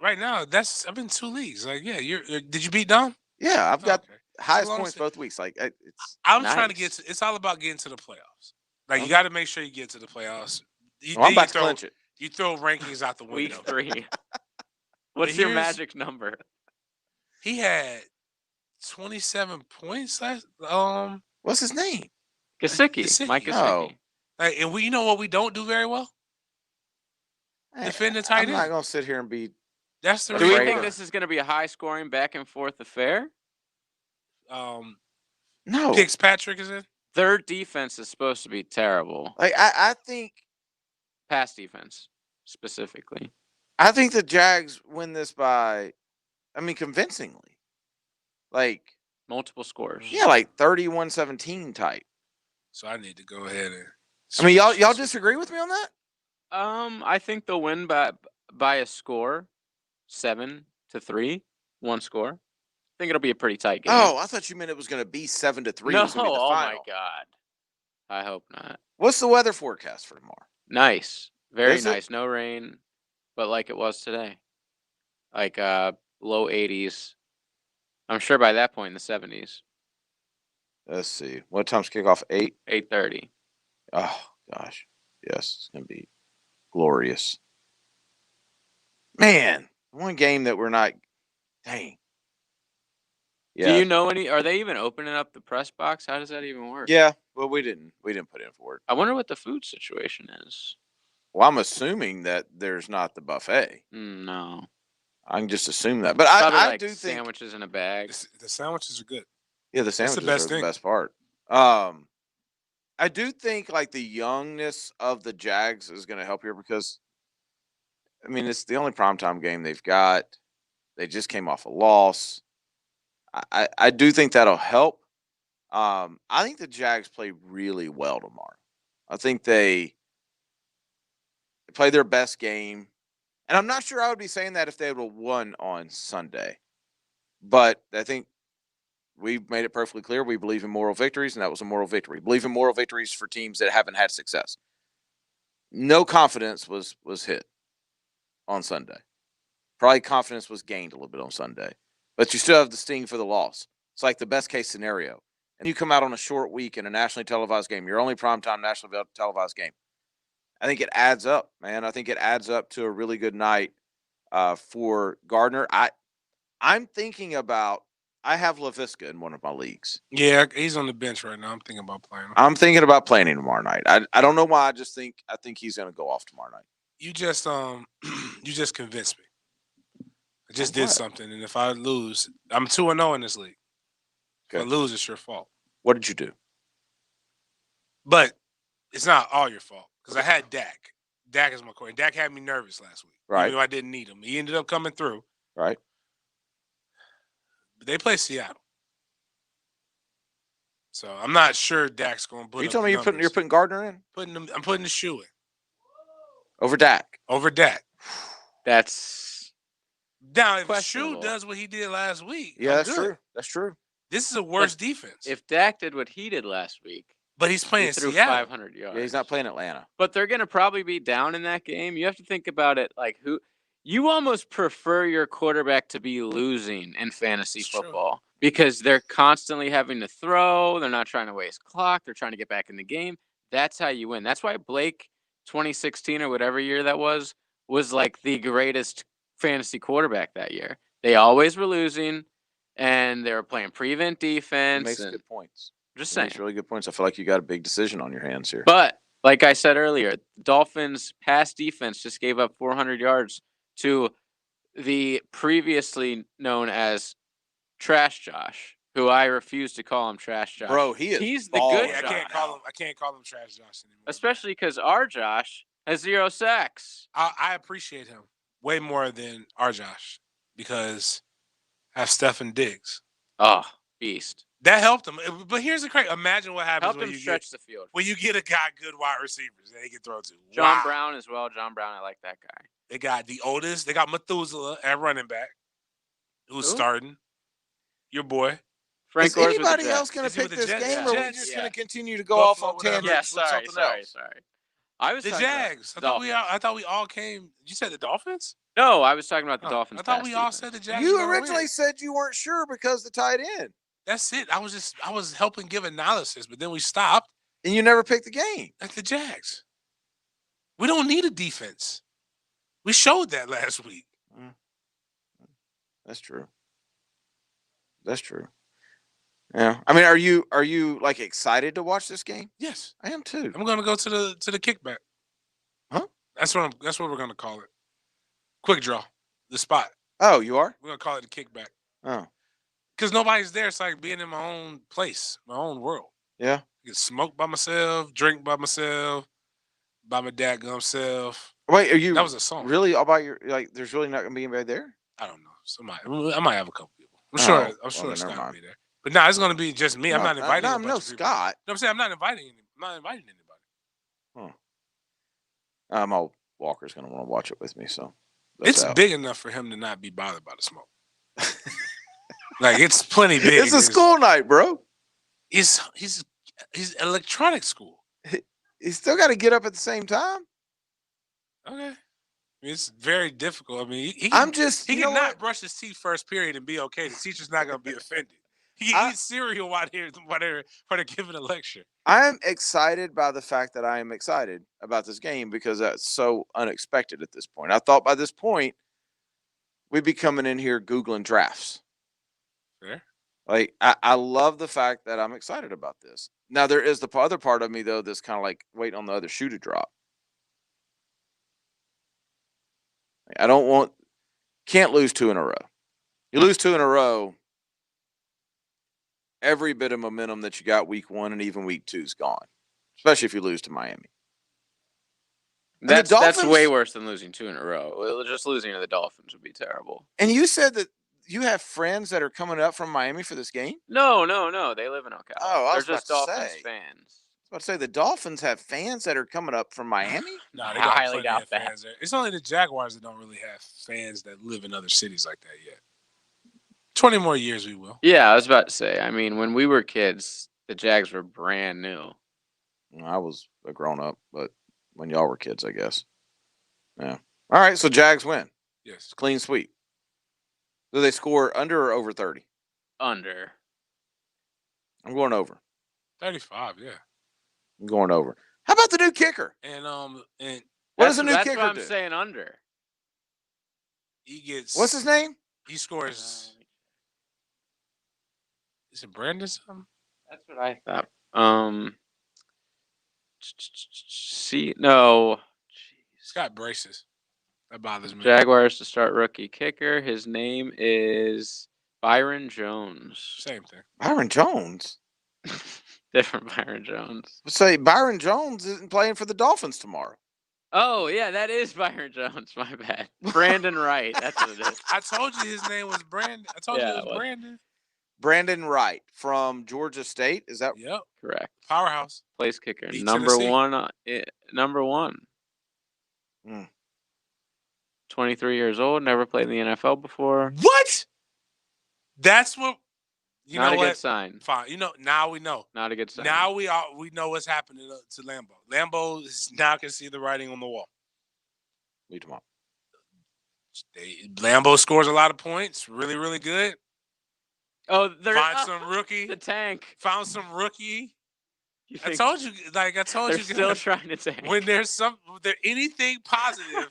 Right now, I'm in 2 leagues. Like, yeah, did you beat Dom? Yeah, I've got highest points both weeks. Like, I'm nice. trying to get to. It's all about getting to the playoffs. Like, you got to make sure you get to the playoffs. I'm about to clinch it. You throw rankings out the window. Week 3. What's your magic number? He had 27 points last. What's his name? Gesicki. Mike Gesicki. Like, and you know what we don't do very well? Defend the tight end. I'm not gonna sit here and be. That's the. Do we think this is going to be a high-scoring back-and-forth affair? No. Fitzpatrick is in. Their defense is supposed to be terrible. Like I think pass defense specifically. I think the Jags win this by, convincingly. Like multiple scores. Yeah, like 31-17 type. So I need to go ahead and. Y'all disagree with me on that? I think they'll win by a score, 7-3, one score. I think it'll be a pretty tight game. Oh, I thought you meant it was going to be 7-3. No, oh my God. I hope not. What's the weather forecast for tomorrow? Nice. Very Is it? nice. No rain, but like it was today. Like low 80s. I'm sure by that point in the 70s. Let's see. What time's kickoff? 8? 8:30. Oh, gosh. Yes, it's going to be glorious. Man, one game that we're not. Dang. Yeah. Do you know are they even opening up the press box? How does that even work? Yeah, well, we didn't put in for it. I wonder what the food situation is. Well, I'm assuming that there's not the buffet. No. I can just assume that. But I like do think sandwiches in a bag. The sandwiches are good. Yeah, the sandwiches are the best part. I do think like the youngness of the Jags is going to help here because, it's the only primetime game they've got. They just came off a loss. I do think that'll help. I think the Jags play really well tomorrow. I think they play their best game. And I'm not sure I would be saying that if they would have won on Sunday. But I think we've made it perfectly clear we believe in moral victories, and that was a moral victory. Believe in moral victories for teams that haven't had success. No confidence was hit on Sunday. Probably confidence was gained a little bit on Sunday. But you still have the sting for the loss. It's like the best case scenario. And you come out on a short week in a nationally televised game, your only primetime nationally televised game. I think it adds up, man. I think it adds up to a really good night for Gardner. I'm thinking about I have LaVisca in one of my leagues. Yeah, he's on the bench right now. I'm thinking about playing him. I'm thinking about playing him tomorrow night. I don't know why. I think he's going to go off tomorrow night. You just convinced me. I just did something, and if I lose, I'm 2-0 in this league. Okay. If I lose, it's your fault. What did you do? But it's not all your fault because I had Dak. Dak is my quarterback. Dak had me nervous last week. Right. Even though I didn't need him. He ended up coming through. Right. But they play Seattle. So I'm not sure Dak's going to put. Are you telling me you're putting Gardner in? I'm putting the shoe in. Over Dak. Over Dak. That's now if Shoe does what he did last week. Yeah, that's true. That's true. This is a worse defense. If Dak did what he did last week, but he's playing through Seattle. 500 yards. Yeah, he's not playing Atlanta. But they're going to probably be down in that game. You have to think about it like who you almost prefer your quarterback to be losing in fantasy football because they're constantly having to throw. They're not trying to waste clock. They're trying to get back in the game. That's how you win. That's why Blake 2016 or whatever year that was like the greatest fantasy quarterback that year. They always were losing, and they were playing prevent defense. He makes good points. Just saying. Makes really good points. I feel like you got a big decision on your hands here. But like I said earlier, Dolphins' pass defense just gave up 400 yards to the previously known as Trash Josh, who I refuse to call him Trash Josh. Bro, He's the good I Josh. can't call him Trash Josh anymore. Especially because our Josh has 0 sacks. I appreciate him way more than our Josh because I have Stephen Diggs. Oh, beast. That helped him. But here's the crazy. Imagine what happens Helped when him you stretch the field. when you get a guy good wide receivers that he can throw to. John Brown as well. John Brown, I like that guy. They got the oldest. They got Methuselah at running back, who's starting. Your boy. Frank Is Gore's with the anybody Jets. else going Is to he pick with the this Jets? game, Yeah. or are we Jets? just Yeah. going to continue to go Buffalo, off on whatever. tangents with something else? Sorry. I was The talking about Jags. Dolphins. I thought we all came. You said the Dolphins? No, I was talking about the Dolphins. I thought pass we all defense. said the Jags. You were gonna originally win. said you weren't sure because the tight end. That's it. I was helping give analysis, but then we stopped. And you never picked the game. At the Jags. We don't need a defense. We showed that last week. That's true. That's true. Yeah. I mean, are you like excited to watch this game? Yes, I am too. I'm gonna go to the kickback. Huh? That's what we're gonna call it. Quick draw. The spot. Oh, you are? We're gonna call it the kickback. Oh. Because nobody's there. It's like being in my own place, my own world. Yeah. I can smoke by myself, drink by myself, by my dadgum self. Wait, are you That was a song. really all by your there's really not gonna be anybody there? I don't know. I might have a couple people. I'm Oh, sure well, Scott then never will mind. be there. But no, it's gonna be just me. I'm not inviting a bunch no of people. Scott. No, I'm saying I'm not inviting anybody. My Walker's gonna want to watch it with me, so It's big enough for him to not be bothered by the smoke. Like it's plenty big. It's a school night, bro. He's electronic school. He's still got to get up at the same time. Okay. It's very difficult. I mean, he I'm just he you know can not what? brush his teeth first period and be okay. The teacher's not gonna be offended. He can eat cereal while they're giving a lecture. I'm excited by the fact that I am excited about this game because that's so unexpected at this point. I thought by this point we'd be coming in here Googling drafts. Fair. Like I love the fact that I'm excited about this. Now there is the other part of me though that's kind of like waiting on the other shoe to drop. I can't lose 2 in a row. You lose 2 in a row, every bit of momentum that you got week 1 and even week 2 is gone, especially if you lose to Miami. That's way worse than losing 2 in a row. Well, just losing to the Dolphins would be terrible. And you said that you have friends that are coming up from Miami for this game? No. They live in Ocala. Oh, I was They're just about to Dolphins say. fans. I was about to say the Dolphins have fans that are coming up from Miami? No, they got highly plenty doubt of that. fans there. It's only the Jaguars that don't really have fans that live in other cities like that yet. 20 more years we will. Yeah, I was about to say. I mean, when we were kids, the Jags were brand new. I was a grown up, but when y'all were kids, I guess. Yeah. All right, so Jags win. Yes. Clean sweep. Do they score under or over 30? Under. I'm going over. 35, yeah. I'm going over. How about the new kicker? And What does the new That's kicker what I'm do? saying under. he gets What's his name? He scores. Is it Brandon something? That's what I thought. No. He's got braces. That bothers me. Jaguars to start rookie kicker. His name is Byron Jones. Same thing. Byron Jones? Different Byron Jones. Say Byron Jones isn't playing for the Dolphins tomorrow. Oh, yeah, that is Byron Jones. My bad. Brandon Wright. That's what it is. I told you his name was Brandon. I told you it was Brandon. Brandon Wright from Georgia State. Is that Yep. Correct. Powerhouse. Place kicker. Beat Number Tennessee. one. Number one. 23 years old. Never played in the NFL before. What? That's what. You Not know a what? good sign. Fine. Now we know. Not a good sign. Now we know what's happening to Lambeau. Lambeau now can see the writing on the wall. Lead them up. Lambeau scores a lot of points. Really, really good. Oh, they're Find some rookie. The tank. Found some rookie. I think told you. They're still trying to tank. When there's anything positive,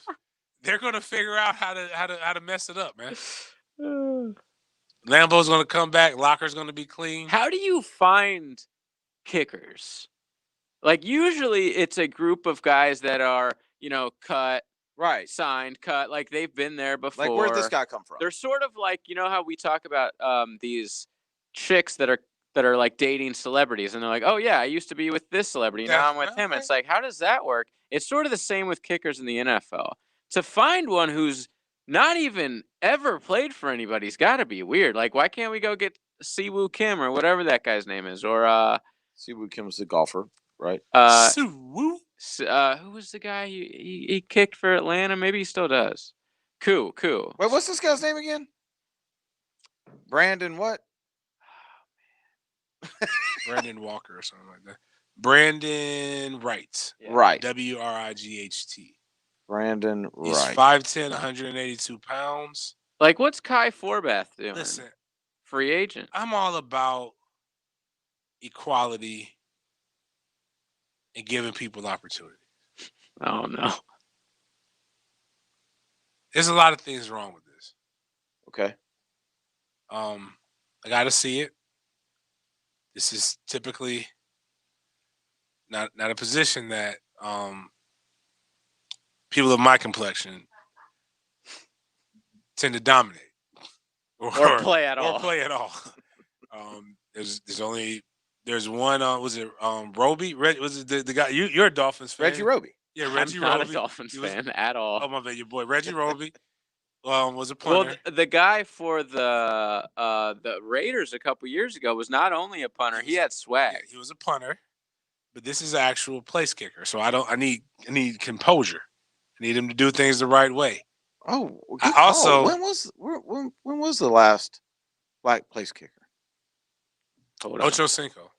they're gonna figure out how to mess it up, man. Lambeau's gonna come back. Locker's gonna be clean. How do you find kickers? Like usually it's a group of guys that are, cut Right. Signed, cut. Like they've been there before. Like, where'd this guy come from? They're sort of like, you know how we talk about these chicks that are like dating celebrities, and they're like, oh yeah, I used to be with this celebrity, now I'm with him. Okay. It's like, how does that work? It's sort of the same with kickers in the NFL. To find one who's not even ever played for anybody's got to be weird. Like, why can't we go get Siwoo Kim or whatever that guy's name is, or Siwoo Kim's the golfer, right? Siwoo. Who was the guy he kicked for Atlanta? Maybe he still does. Koo. Wait, what's this guy's name again? Brandon what? Brandon Walker or something like that. Brandon Wright. Yeah. Right. Wright. Brandon He's Wright. 5'10", 182 pounds. Like, what's Kai Forbath doing? Listen, free agent. I'm all about equality and giving people opportunity. Oh, no. There's a lot of things wrong with this. Okay. I got to see it. This is typically not a position that people of my complexion tend to dominate Or play at all. There's one. Was it Roby? Was it the guy? You're a Dolphins fan. Reggie Roby. Yeah, Reggie I'm not Roby. a Dolphins fan at all. Oh my bad, your boy Reggie Roby. Was a punter. Well, the guy for the Raiders a couple years ago was not only a punter; he had swag. Yeah, he was a punter, but this is an actual place kicker. So I need composure. I need him to do things the right way. Oh, when was the last black place kicker? Ocho Cinco.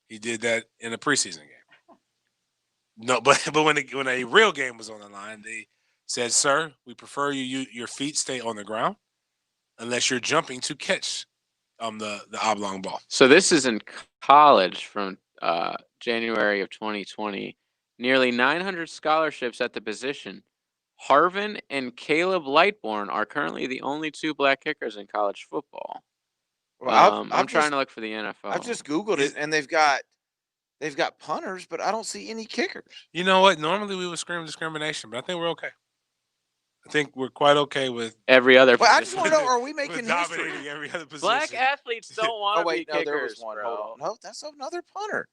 He did that in a preseason game. No, but when a real game was on the line, they said, "Sir, we prefer your feet stay on the ground unless you're jumping to catch the oblong ball." So this is in college from January of 2020. Nearly 900 scholarships at the position. Harvin and Caleb Lightbourne are currently the only two black kickers in college football. Well, I'm trying to look for the NFL. I've just Googled it, and they've got punters, but I don't see any kickers. You know what? Normally we would scream discrimination, but I think we're okay. I think we're quite okay with every other Well, position. I just want to know, are we making history? dominating every other position. Black athletes don't want to Oh, wait, be no, kickers, there was one. bro. Hold on. No, that's another punter.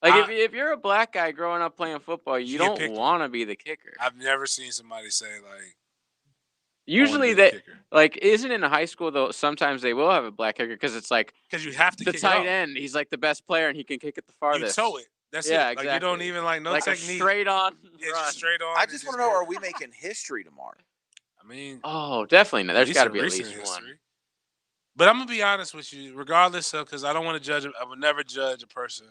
Like, if you're a black guy growing up playing football, you get don't picked. want to be the kicker. I've never seen somebody say like. Usually, be the that kicker. like isn't in high school though. Sometimes they will have a black kicker because it's like Because you have to the kick tight it end. He's like the best player and he can kick it the You farthest. toe it. That's Yeah, it. Like exactly. you don't even no like technique. a straight on Yeah, run. just straight on. I and just want to know, go. are we making history tomorrow? I mean, Oh, definitely. There's got to be at recent least history. one. But I'm gonna be honest with you, regardless of, because I don't want to judge. I would never judge a person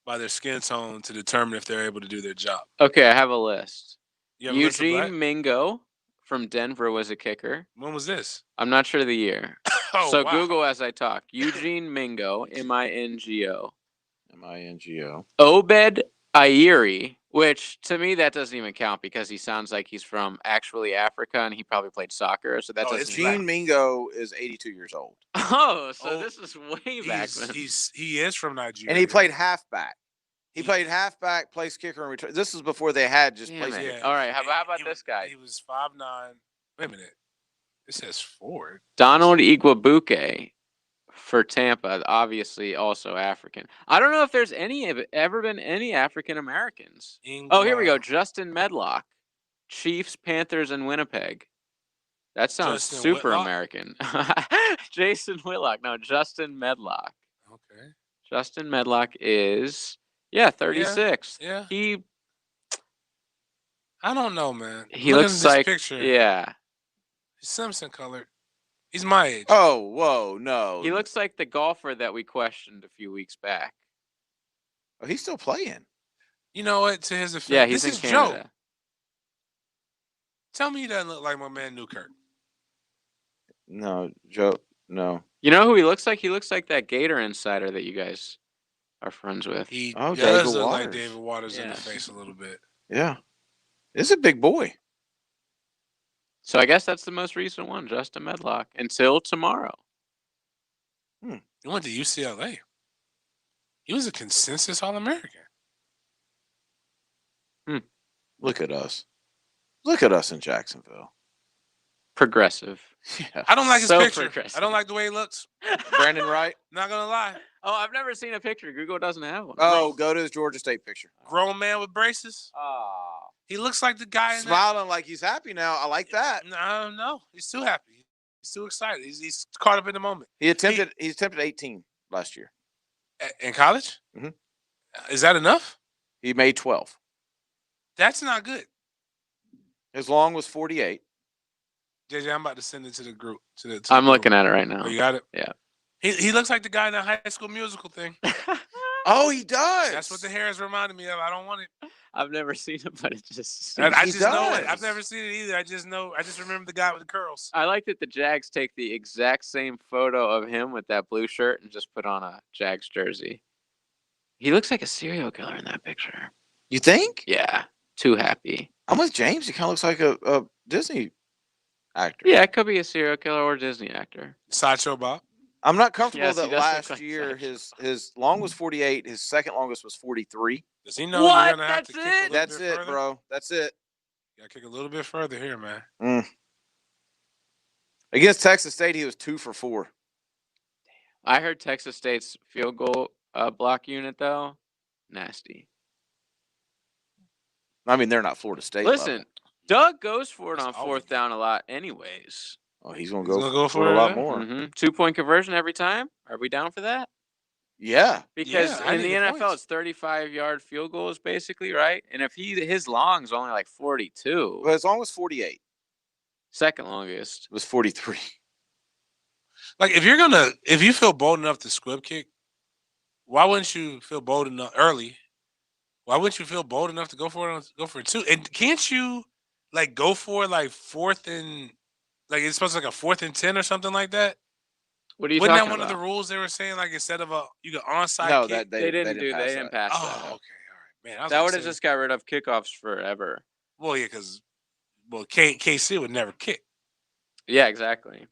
by their skin tone to determine if they're able to do their job. Okay, I have a list. You have a list of black? Eugene Mingo from Denver was a kicker. When was this? I'm not sure the year. Oh, So wow. Google as I talk. Eugene Mingo, Mingo. Mingo. Obed Ayiri, which to me that doesn't even count because he sounds like he's from actually Africa and he probably played soccer. So that doesn't. Gene Mingo is 82 years old. Oh, so this is way back then. He is from Nigeria. And he played halfback. He played halfback, place kicker, and return. This was before they had just Damn place it. kicker. All right, how about this guy? He was 5'9". Wait a minute. It says forward. Donald Igwebuike for Tampa, obviously also African. I don't know if there's ever been any African Americans. Oh, here we go. Justin Medlock, Chiefs, Panthers, and Winnipeg. That sounds Justin super Whitlock? American. Jason Whitlock. No, Justin Medlock. Okay. Justin Medlock is 36. Yeah. He I don't know, man. he Look looks at this like picture. yeah. He's Simpson colored. He's my age. Oh, whoa, no. He looks like the golfer that we questioned a few weeks back. Oh, he's still playing. You know what? To his defense, Yeah, he's this in is Canada. Joe. Tell me he doesn't look like my man Newkirk. No, Joe. No. You know who he looks like? He looks like that Gator insider that you guys are friends with. He Oh, does David look like Waters. David Waters in the Yeah. face a little bit. Yeah. It's a big boy. So I guess that's the most recent one, Justin Medlock. Until tomorrow. He went to UCLA. He was a consensus All-American. Look at us. Look at us in Jacksonville. Progressive. Yeah. I don't like his So picture. progressive. I don't like the way he looks. Brandon Wright. Not gonna lie. Oh, I've never seen a picture. Google doesn't have one. Oh, go to his Georgia State picture. Grown man with braces. Oh. He looks like the guy in Smiling like he's happy now. I like that. No, he's too happy. He's too excited. He's caught up in the moment. He attempted 18 last year. In college? Mhm. Is that enough? He made 12. That's not good. His long was 48. JJ, I'm about to send it to the group. I'm looking at it right now. Oh, you got it? Yeah. He looks like the guy in the High School Musical thing. Oh, he does. That's what the hair is reminding me of. I don't want it. I've never seen it, but it just. I just know it. I've never seen it either. I just know. I just remember the guy with the curls. I like that the Jags take the exact same photo of him with that blue shirt and just put on a Jags jersey. He looks like a serial killer in that picture. You think? Yeah. Too happy. I'm with James. He kind of looks like a Disney actor. Yeah, it could be a serial killer or a Disney actor. Sideshow Bob. I'm not comfortable Yes, he that does look last like year Sideshow. his long was 48. His second longest was 43. Does he know What? you're gonna have to That's kick a it? little That's bit it, further? bro. That's it. You gotta kick a little bit further here, man. Against Texas State, he was 2 for 4. I heard Texas State's field goal block unit, though. Nasty. I mean, they're not Florida State. Listen, level. Doug goes for it on That's fourth down a lot anyways. Oh, he's gonna He's go, gonna go for for it a it, lot yeah? more. 2-point conversion every time. Are we down for that? Yeah. Because Yeah, I in the need the NFL, points. it's 35-yard field goals, basically, right? And if his long's only like 42, But his long was 48. It second longest. was 43. Like if you feel bold enough to squib kick, why wouldn't you feel bold enough early? Why wouldn't you feel bold enough to go for it too? And can't you like go for it like fourth and like it's supposed to be like a 4th and 10 or something like that? What are you Wasn't that talking one about? of the rules they were saying? Like instead of you get onside No, kick? that They didn't pass pass Oh, that. okay, all right, man. I was That gonna would have say- just got rid of kickoffs forever. well, yeah, because KC would never kick. Yeah, exactly.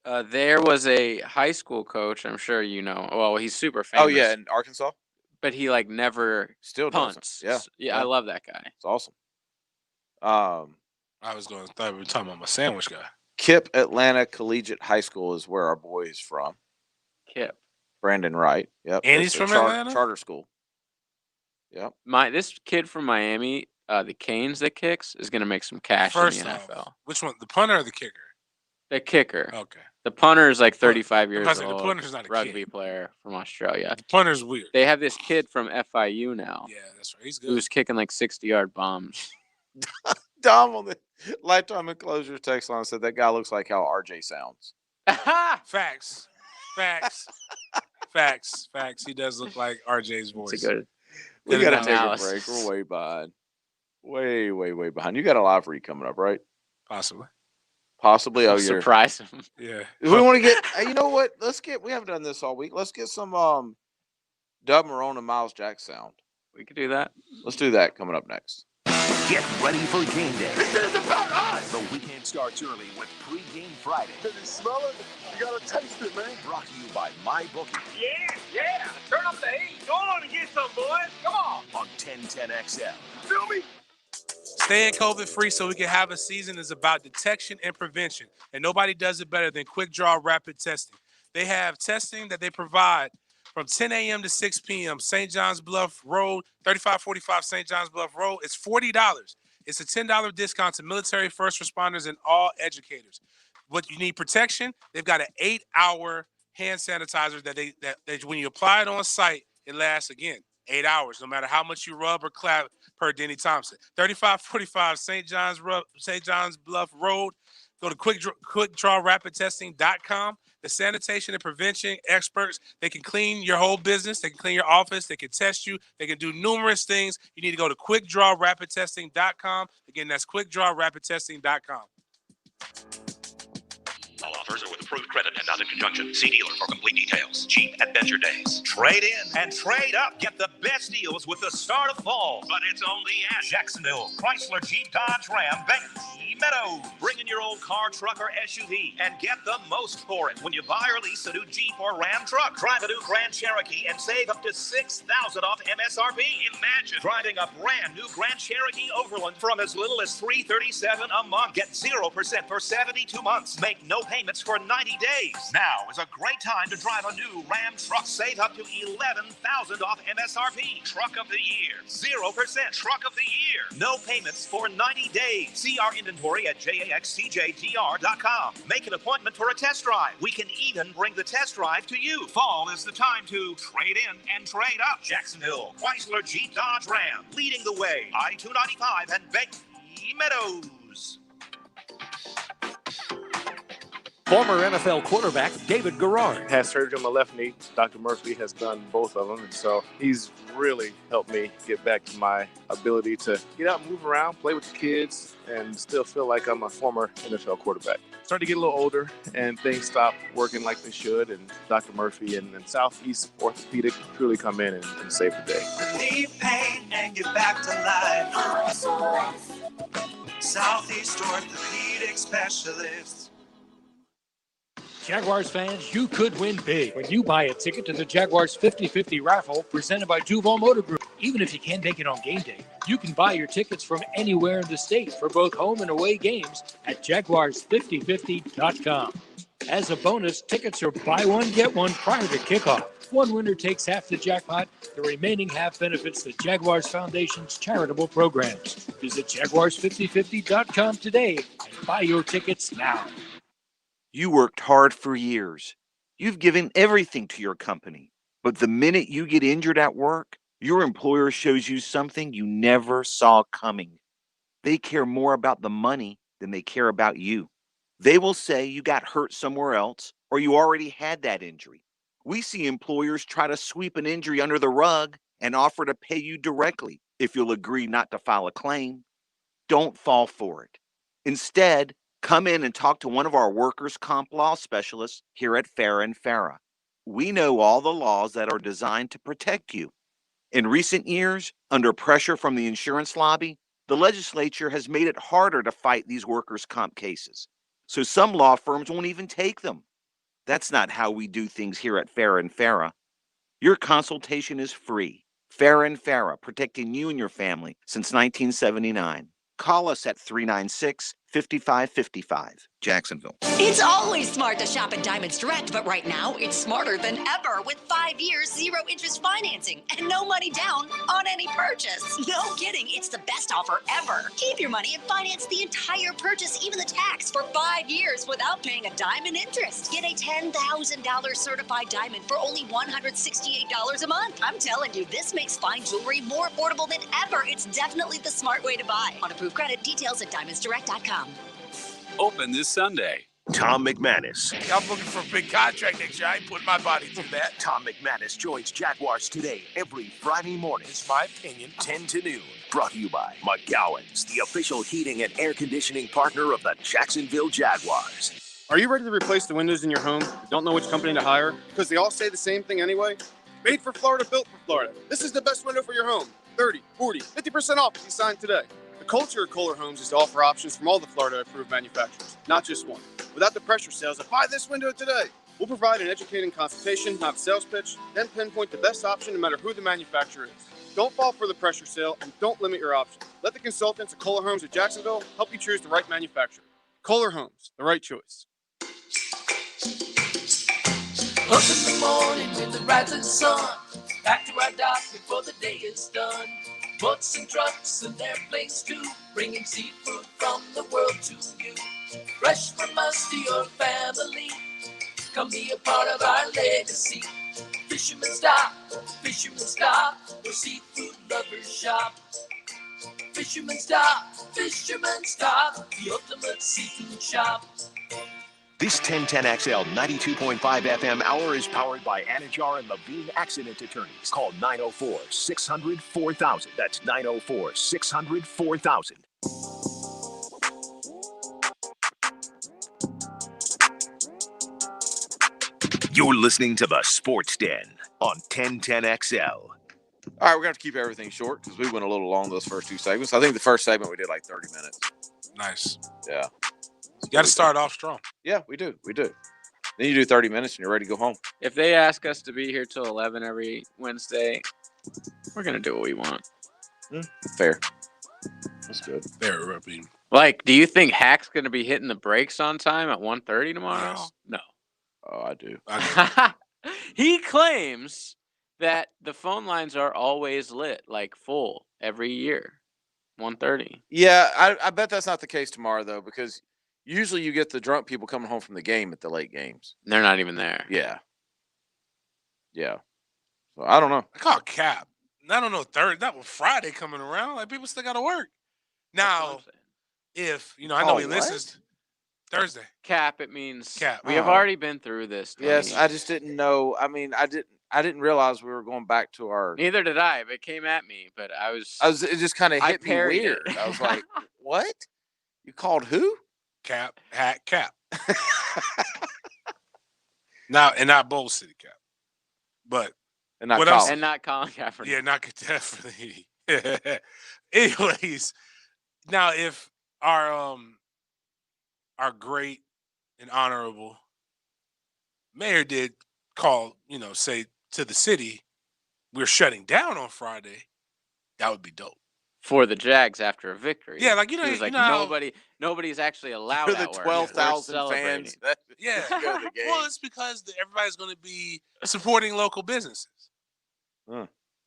There was a high school coach. I'm sure you know. Well, he's super famous. Oh yeah, in Arkansas, but he like never still punts. doesn't. Yeah, I love that guy. It's awesome. I thought we were talking about my sandwich guy. Kip Atlanta Collegiate High School is where our boy is from. Kip. Brandon Wright. Yep. And It's he's a from Atlanta? charter school. Yep. This kid from Miami, the Canes that kicks, is gonna make some cash First in the off, NFL. which one? The punter or the kicker? The kicker. Okay. The punter is like 35 I'm years about to say, old. the punter's not a rugby kid. player from Australia. The punter's weird. They have this kid from FIU now Yeah, that's right. He's good. who's kicking like 60-yard bombs. Dom on the Lifetime Enclosures text line said that guy looks like how RJ sounds. Facts. Facts. He does look like RJ's voice. It's a good. We good got to take a analysis. break. We're way behind. Way behind. You got a live read coming up, right? Possibly. Oh, you're. Surprise him. Yeah. We want to get. You know what? We haven't done this all week. Let's get some Dub Marone and Miles Jack sound. We could do that. Let's do that coming up next. Get ready for game day. This is about us. The weekend starts early with Pre-Game Friday. Can you smell it? You gotta taste it, man. Brought to you by MyBookie Yeah. Turn up the heat. Go on and get some, boys. Come on. on 1010XL. Feel me? Staying COVID free so we can have a season is about detection and prevention. And nobody does it better than Quick Draw Rapid Testing. They have testing that they provide from 10 a.m. to 6 p.m. St. John's Bluff Road, 3545 St. John's Bluff Road. It's $40. It's a $10 discount to military, first responders, and all educators. What you need protection, they've got an 8-hour hand sanitizer that when you apply it on site, it lasts, again, 8 hours, no matter how much you rub or clap, per Denny Thompson. 3545 St. John's Bluff Road. Go to quickdrawrapidtesting.com. The sanitation and prevention experts, they can clean your whole business. They can clean your office. They can test you. They can do numerous things. You need to go to quickdrawrapidtesting.com. Again, that's quickdrawrapidtesting.com. All offers customers or with approved credit and not in conjunction. See dealer for complete details. Jeep Adventure Days. Trade in and trade up. Get the best deals with the start of fall. But it's only at Jacksonville, Chrysler, Jeep, Dodge, Ram, Becky Meadows. Bring in your old car, truck, or SUV and get the most for it when you buy or lease a new Jeep or Ram truck. Drive a new Grand Cherokee and save up to $6,000 off MSRP. Imagine driving a brand new Grand Cherokee Overland from as little as $337 a month. Get 0% for 72 months. Make no payments for 90 days. Now is a great time to drive a new Ram truck. Save up to $11,000 off MSRP. Truck of the Year. 0% Truck of the Year. No payments for 90 days. See our inventory at jaxcjdr.com. Make an appointment for a test drive. We can even bring the test drive to you. Fall is the time to trade in and trade up. Jacksonville, Chrysler, Jeep, Dodge, Ram, leading the way. I-295 and Becky Meadows. Former NFL quarterback David Garrard. Had surgery on my left knee. Dr. Murphy has done both of them, and so he's really helped me get back to my ability to get out and move around, play with the kids, and still feel like I'm a former NFL quarterback. Started to get a little older, and things stopped working like they should, and Dr. Murphy and Southeast Orthopedic truly come in and save the day. Relieve pain and get back to life. Southeast Orthopedic Specialists. Jaguars fans, you could win big when you buy a ticket to the Jaguars 50-50 raffle presented by Duval Motor Group. Even if you can't make it on game day, you can buy your tickets from anywhere in the state for both home and away games at jaguars5050.com. As a bonus, tickets are buy one, get one prior to kickoff. One winner takes half the jackpot. The remaining half benefits the Jaguars Foundation's charitable programs. Visit jaguars5050.com today and buy your tickets now. You worked hard for years. You've given everything to your company. But the minute you get injured at work, your employer shows you something you never saw coming. They care more about the money than they care about you. They will say you got hurt somewhere else or you already had that injury. We see employers try to sweep an injury under the rug and offer to pay you directly if you'll agree not to file a claim. Don't fall for it. Instead, come in and talk to one of our workers' comp law specialists here at Farah & Farah. We know all the laws that are designed to protect you. In recent years, under pressure from the insurance lobby, the legislature has made it harder to fight these workers' comp cases. So some law firms won't even take them. That's not how we do things here at Farah & Farah. Your consultation is free. Farah & Farah, protecting you and your family since 1979. Call us at 396-5555, Jacksonville. It's always smart to shop at Diamonds Direct, but right now it's smarter than ever with 5 years, 0 interest financing and no money down on any purchase. No kidding, it's the best offer ever. Keep your money and finance the entire purchase, even the tax, for 5 years without paying a dime in interest. Get a $10,000 certified diamond for only $168 a month. I'm telling you, this makes fine jewelry more affordable than ever. It's definitely the smart way to buy. On approved credit, details at diamondsdirect.com. Open this Sunday. Tom McManus. I'm looking for a big contract next year. I ain't putting my body through that. Tom McManus joins Jaguars Today every Friday morning. It's my opinion. 10 to noon. Brought to you by McGowan's, the official heating and air conditioning partner of the Jacksonville Jaguars. Are you ready to replace the windows in your home? Don't know which company to hire? Because they all say the same thing anyway? Made for Florida, built for Florida. This is the best window for your home. 30, 40, 50% off if you sign today. The culture of Kohler Homes is to offer options from all the Florida-approved manufacturers, not just one. Without the pressure sales of buy this window today. We'll provide an educating consultation, not a sales pitch, then pinpoint the best option no matter who the manufacturer is. Don't fall for the pressure sale and don't limit your options. Let the consultants at Kohler Homes of Jacksonville help you choose the right manufacturer. Kohler Homes, the right choice. Up in the morning with the rising sun, back to our dock before the day is done. Boats and trucks and airplanes too, bringing seafood from the world to you. Fresh from us to your family, come be a part of our legacy. Fisherman's Dock, where seafood lovers shop. Fisherman's Dock, the ultimate seafood shop. This 1010XL 92.5 FM hour is powered by Anajar and Levine Accident Attorneys. Call 904-600-4000. That's 904-600-4000. You're listening to the Sports Den on 1010XL. All right, we're going to have to keep everything short because we went a little long those first two segments. I think the first segment we did like 30 minutes. Nice. Yeah. You got to start off strong. Yeah, we do. Then you do 30 minutes and you're ready to go home. If they ask us to be here till 11 every Wednesday, we're going to do what we want. Fair. That's good. Fair, Ruby. Like, do you think Hack's going to be hitting the brakes on time at 1:30 tomorrow? Yes. No. Oh, I do. He claims that the phone lines are always lit, like full, every year. 1:30. Yeah, I bet that's not the case tomorrow, though, because usually you get the drunk people coming home from the game at the late games. They're not even there. Yeah. Yeah. So I don't know. I call it cap. I don't know, that was Friday coming around. Like, people still got to work. Now, if, I know he listens Thursday. Cap, it means Cap. We have already been through this. Tony. Yes, I just didn't know. I mean, I didn't realize we were going back to our. Neither did I. But it came at me, but it just kind of hit me weird. It. I was like, what? You called who? Cap, Hack, Cap. Now, and not Bowl City Cap. But. And not what Colin. else? And not Colin Kaepernick. Yeah, not definitely. Anyways, now if our great and honorable mayor did call, say to the city, we're shutting down on Friday, that would be dope. For the Jags after a victory. Yeah, like, he was like, nobody's actually allowed for the 12,000 fans. Yeah. Well, it's because everybody's going to be supporting local businesses.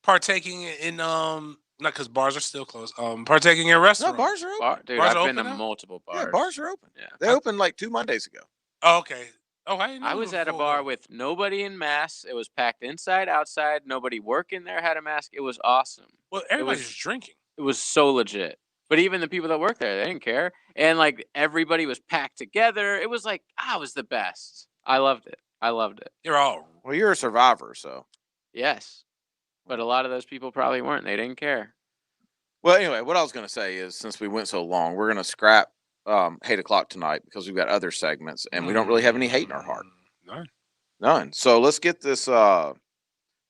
Partaking in not because bars are still closed. Partaking in restaurants. No, bars are open. Dude, bars I've are been to now? multiple bars. Yeah, bars are open. Yeah, they opened like 2 Mondays ago. Oh, okay. Oh, I was at a bar with nobody in masks. It was packed inside, outside. Nobody working there had a mask. It was awesome. Well, everybody's just drinking. It was so legit. But even the people that worked there, they didn't care. And like everybody was packed together. It was like, it was the best. I loved it. You're a survivor, so. Yes. But a lot of those people probably weren't. They didn't care. Well, anyway, what I was going to say is since we went so long, we're going to scrap 8 o'clock tonight because we've got other segments and we don't really have any hate in our heart. None. So let's get this. What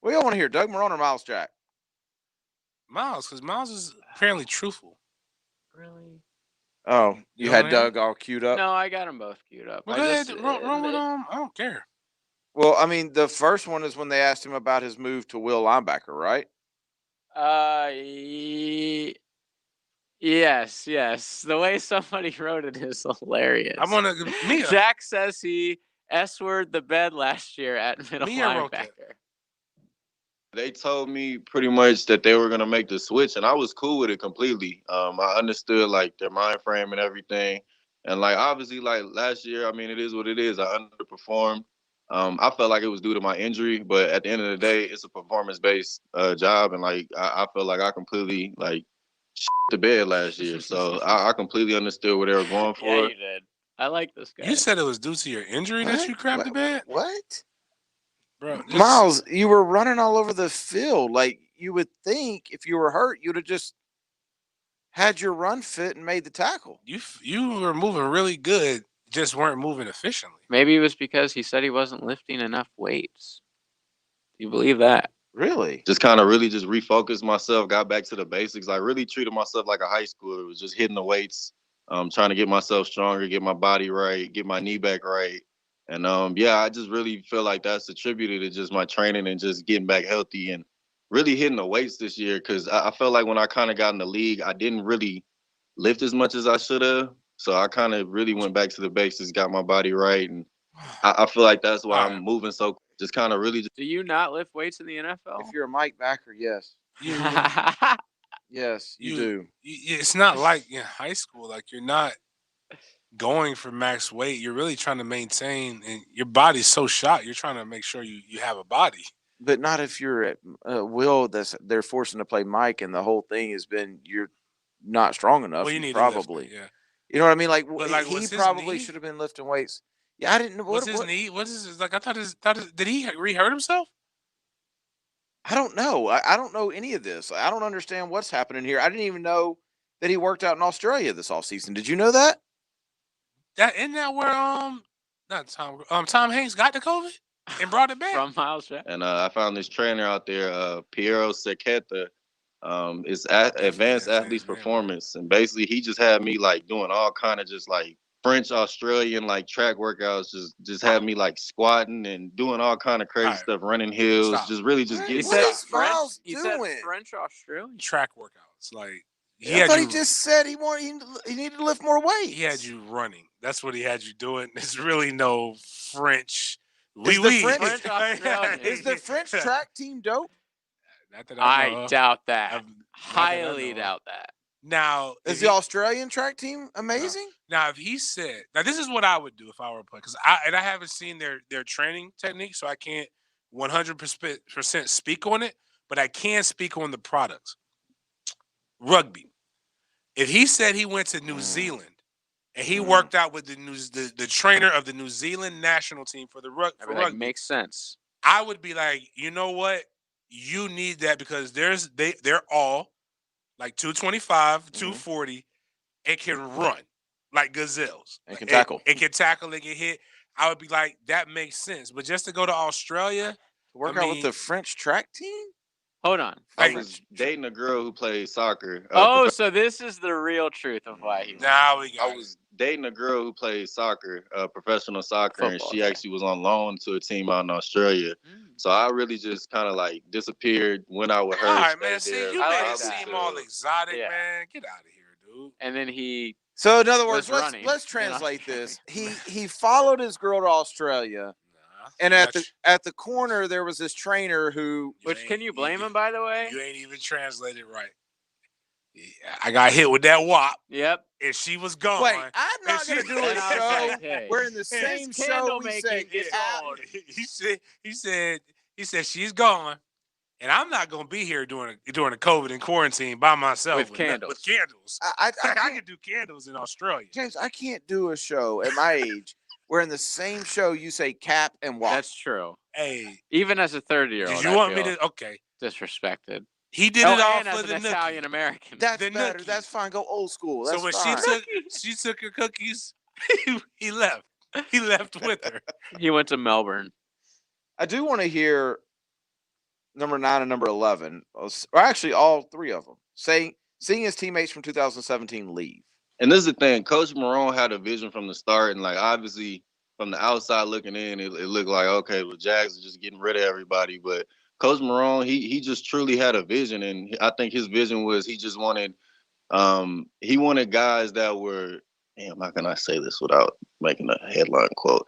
do y'all want to hear, Doug Marone or Miles Jack? Miles, because Miles is apparently truthful. Really? Oh, you had Doug all queued up? No, I got them both queued up. Well, go ahead, run with them. I don't care. Well, I mean, the first one is when they asked him about his move to will linebacker, right? Yes. The way somebody wrote it is hilarious. I'm gonna Mia. Jack says he S-word the bed last year at middle linebacker. They told me pretty much that they were gonna make the switch, and I was cool with it completely. I understood like their mind frame and everything, and like obviously like last year, I mean, it is what it is. I underperformed. I felt like it was due to my injury, but at the end of the day, it's a performance-based job, and like I feel like I completely like the bed last year, so I completely understood what they were going for. Yeah, you did. I like this guy. You said it was due to your injury that you crapped the bed? What? Bro, Miles, you were running all over the field. Like, you would think if you were hurt, you'd have just had your run fit and made the tackle. You were moving really good, just weren't moving efficiently. Maybe it was because he said he wasn't lifting enough weights. Do you believe that? Really? Just kind of really just refocused myself, got back to the basics. I really treated myself like a high schooler. It was just hitting the weights, trying to get myself stronger, get my body right, get my knee back right. And I just really feel like that's attributed to just my training and just getting back healthy and really hitting the weights this year. Because I felt like when I kind of got in the league, I didn't really lift as much as I should have. So I kind of really went back to the basics, got my body right. And I feel like that's why I'm moving so just kind of really. Do you not lift weights in the NFL? If you're a Mike backer, yes. Yes, you do. It's not like in high school. Like, you're not going for max weight. You're really trying to maintain, and your body's so shot. You're trying to make sure you have a body. But not if you're at Will. They're forcing to play Mike, and the whole thing has been you're not strong enough. Well, you need probably. To lift, yeah. You know what I mean? Like, he probably should have been lifting weights. Yeah, I didn't know. What's his knee? What's his like? I thought did he re-hurt himself? I don't know. I don't know any of this. I don't understand what's happening here. I didn't even know that he worked out in Australia this offseason. Did you know that? Isn't that where not Tom Hanks got the COVID? and brought it back from Miles Jack. And I found this trainer out there, Piero Secchetta. It's Advanced Athletes Performance, and basically he just had me like doing all kind of just like French Australian like track workouts. Just had me like squatting and doing all kind of crazy stuff, running hills. Stop. Just really just getting. What is French, Miles you doing? said French Australian track workouts. Like I thought he just said he needed to lift more weight. He had you running. That's what he had you doing. There's really no French. Is the French track team dope? Not that I doubt that. Highly doubt that. Now, is the Australian track team amazing? Now, if he said, now this is what I would do if I were a player, because I haven't seen their training technique, so I can't 100% speak on it, but I can speak on the products. Rugby. If he said he went to New Zealand and he worked out with the trainer of the New Zealand national team for rugby, makes sense. I would be like, you know what? You need that because they're all like 225, 240, and can run like gazelles. And can tackle. And can tackle, and can hit. I would be like, that makes sense. But just to go to Australia, work out with the French track team? Hold on. I was dating a girl who played soccer. So this is the real truth of why he. Now we got. I was dating a girl who played soccer, professional soccer, and she actually was on loan to a team out in Australia. So I really just kind of like disappeared, went out with her. All right, man. See, you made it seem all exotic, man. Get out of here, dude. And then he. So in other words, let's translate this. He followed his girl to Australia. And at the corner, there was this trainer who. Which can you blame him, by the way? You ain't even translated right. Yeah, I got hit with that wop. Yep. And she was gone. Wait, I'm not going to do a show. We're in the same show. We say, he said she's gone, and I'm not going to be here during the COVID and quarantine by myself with candles. With candles, I can do candles in Australia. James, I can't do a show at my age. We're in the same show. You say cap and walk. That's true. Hey, even as a 30-year-old, did you want me to? Okay, disrespected. He did it all and for as the an Italian American. That's better. Nookie. That's fine. Go old school. That's so when fine. she took her cookies, he left. He left with her. He went to Melbourne. I do want to hear number 9 and number 11, or actually all three of them, seeing his teammates from 2017 leave. And this is the thing. Coach Marone had a vision from the start, and like obviously from the outside looking in, it looked like, okay, well, Jags are just getting rid of everybody. But Coach Marone, he just truly had a vision, and I think his vision was he just wanted he wanted guys that were, damn, how can I say this without making a headline quote?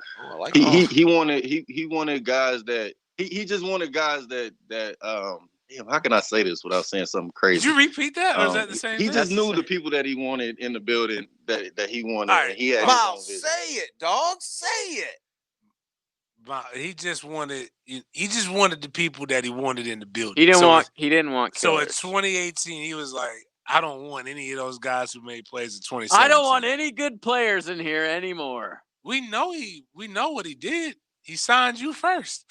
He wanted guys that he just wanted guys that damn, how can I say this without saying something crazy? Did you repeat that, or is that the same He thing? just knew the people that he wanted in the building that he wanted. Right. And he had Miles, say it, dog. Say it. He just wanted the people that he wanted in the building. He didn't want killers. So in 2018, he was like, I don't want any of those guys who made plays in 2017. I don't want any good players in here anymore. We know what he did. He signed you first.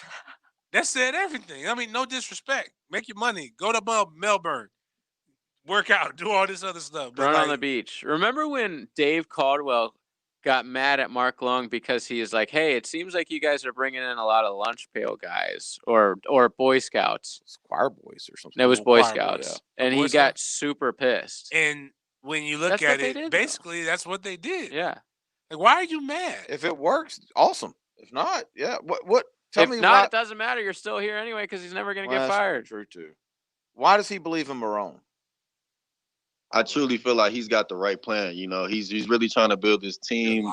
That said everything. I mean, no disrespect. Make your money. Go to Melbourne. Work out. Do all this other stuff. Run on the beach. Remember when Dave Caldwell got mad at Mark Long because he is like, hey, it seems like you guys are bringing in a lot of lunch pail guys or Boy Scouts. Choir boys or something. It was Boy Scouts. And he got super pissed. And when you look at it, basically, that's what they did. Yeah. Like, why are you mad? If it works, awesome. If not, yeah. What? Tell me if not, why. it doesn't matter. You're still here anyway because he's never going to get fired. True, too. Why does he believe in Marone? I truly feel like he's got the right plan. You know, he's really trying to build this team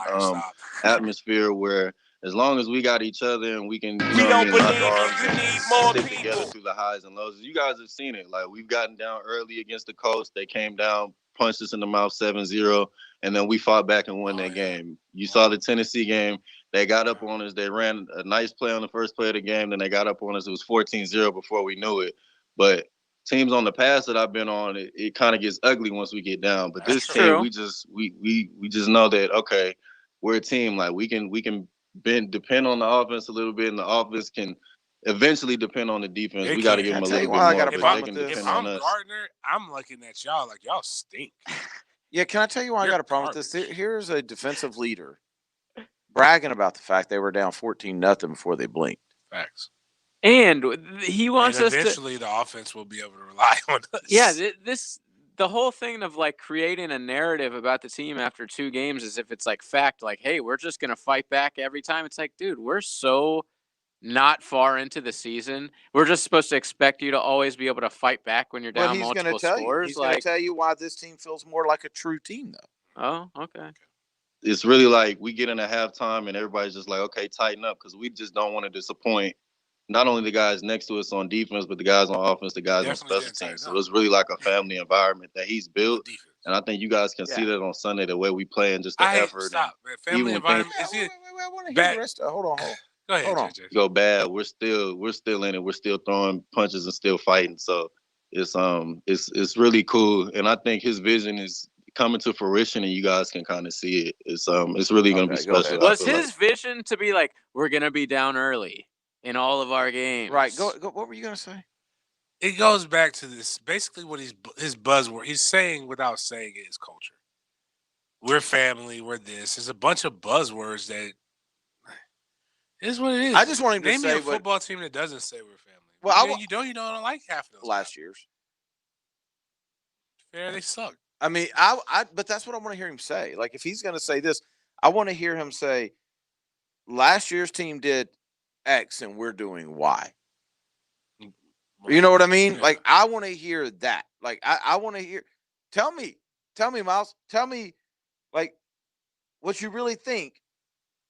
atmosphere where as long as we got each other and we can lock arms and stick together through the highs and lows. You guys have seen it. Like, we've gotten down early against the Coast. They came down, punched us in the mouth 7-0, and then we fought back and won that game. You saw the Tennessee game. They got up on us. They ran a nice play on the first play of the game. Then they got up on us. It was 14-0 before we knew it. But teams on the pass that I've been on, it kind of gets ugly once we get down. But this team, we just know that, okay, we're a team. Like, we can depend on the offense a little bit, and the offense can eventually depend on the defense. We got to give them a little bit more. If I'm Gardner, I'm looking at y'all like y'all stink. Yeah, can I tell you why I got a problem with this? Here's a defensive leader bragging about the fact they were down 14-0 before they blinked. Facts. And he wants and us to. Eventually, the offense will be able to rely on us. Yeah, the whole thing of like creating a narrative about the team after 2 games as if it's like fact, like, hey, we're just gonna fight back every time. It's like, dude, we're so not far into the season. We're just supposed to expect you to always be able to fight back when you're But down he's going to multiple tell you. scores. He's going to tell you why this team feels more like a true team, though. Oh, okay. It's really like we get into halftime and everybody's just like, okay, tighten up, because we just don't want to disappoint not only the guys next to us on defense, but the guys on offense, the guys on special teams. So it's really like a family environment that he's built. And I think you guys can see that on Sunday, the way we play and just the effort. Stop, man. Family environment. Wait, I want to hear the rest of it. Hold on. Go ahead, Hold on. JJ. Go bad. We're still in it. We're still throwing punches and still fighting. So it's really cool. And I think his vision is coming to fruition, and you guys can kind of see it. It's really going to be special. Was his vision to be like, we're gonna be down early in all of our games? Right. Go. What were you going to say? It goes back to this. Basically, what his buzzword. He's saying without saying it is culture. We're family. We're this. There's a bunch of buzzwords that. It is what it is. I just want him to Name say me a football team that doesn't say we're family. Well, you don't like half of those. Last year's. Fair, they suck. I mean, but that's what I want to hear him say. Like, if he's going to say this, I want to hear him say, last year's team did X and we're doing Y. You know what I mean? Like, I want to hear that. Like, I want to hear. Tell me, Miles. Tell me, like, what you really think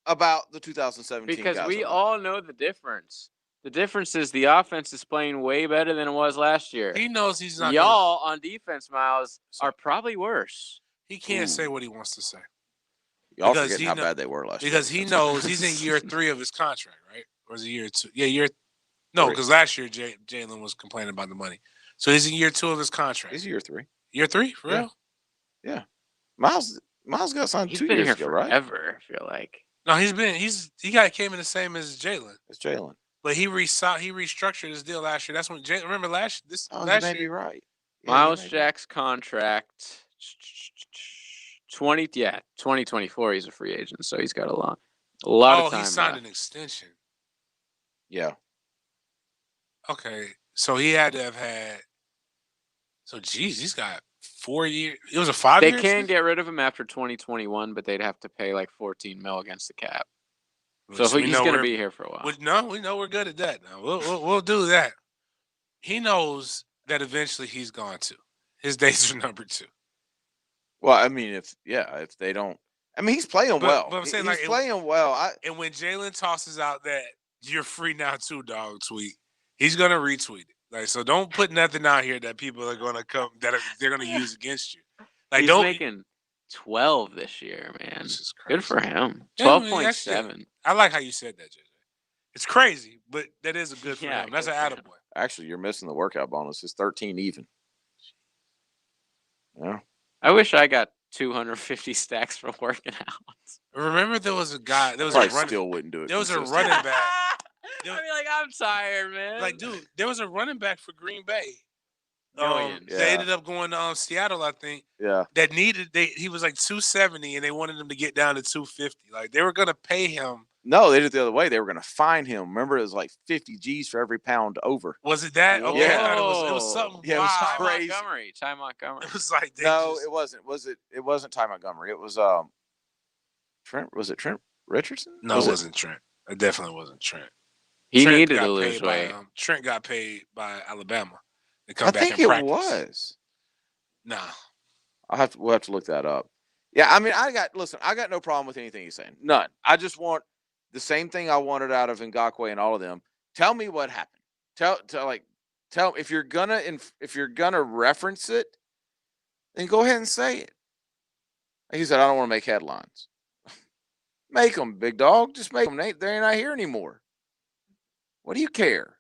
about the 2017 Because guys. we all know the difference. The difference is the offense is playing way better than it was last year. He knows he's not. Y'all on defense, Miles, are probably worse. He can't say what he wants to say. Y'all forgetting how bad they were last year. Because he knows he's in year 3 of his contract, right? Or is it year 2? Yeah, No, because last year Jalen was complaining about the money. So he's in year 2 of his contract. He's year 3. Year 3? For real? Yeah. Miles got signed He's 2 been years here ago, forever, right? I feel like. No, he came in the same as Jalen. It's Jalen. But he restructured his deal last year. That's when Jalen. Remember last year? You may be right. Miles Jack's contract 2024. He's a free agent, so he's got a lot of time. He signed left. an extension. Yeah. Okay, so he had to have had. So geez, he's got 4 years. It was a 5 They year. can get rid of him after 2021, but they'd have to pay like $14 million against the cap. So he's going to be here for a while. We know we're good at that now. We'll do that. He knows that eventually he's gone too. His days are numbered too. Well, I mean, if they don't, I mean, he's playing well. But I'm saying, he's playing well. And when Jalen tosses out that "you're free now too, dog" tweet, he's gonna retweet it. Like, so don't put nothing out here that people are gonna they're gonna use against you. Like, he's making 12 this year, man. Good for him. 12.7. I like how you said that, JJ. It's crazy, but that is a good for him. That's an attaboy. Actually, you're missing the workout bonus. It's 13 even. Yeah. I wish I got 250 stacks for working out. Remember, there was a guy. There was still wouldn't do it. There was a running back. I'd be like, I'm tired, man. Like, dude, there was a running back for Green Bay. Millions. They ended up going to Seattle, I think. Yeah. That he was like 270, and they wanted him to get down to 250. Like, they were gonna pay him. No, they did it the other way. They were going to fine him. Remember, it was like 50 G's for every pound over. Was it that? Okay, yeah. It was something. Yeah, it was crazy. Ty Montgomery. It was like it wasn't. It wasn't Ty Montgomery. It was Trent. Was it Trent Richardson? No, it wasn't Trent. It definitely wasn't Trent. He needed to lose weight. Trent got paid by Alabama to I come back think and practice. It was. Nah. We'll have to look that up. Yeah, I mean, I got no problem with anything he's saying. None. I just want the same thing I wanted out of Ngakoue and all of them. Tell me what happened. Tell if you're gonna reference it, then go ahead and say it. Like he said, I don't want to make headlines. Make them, big dog. Just make them. They're not here anymore. What do you care?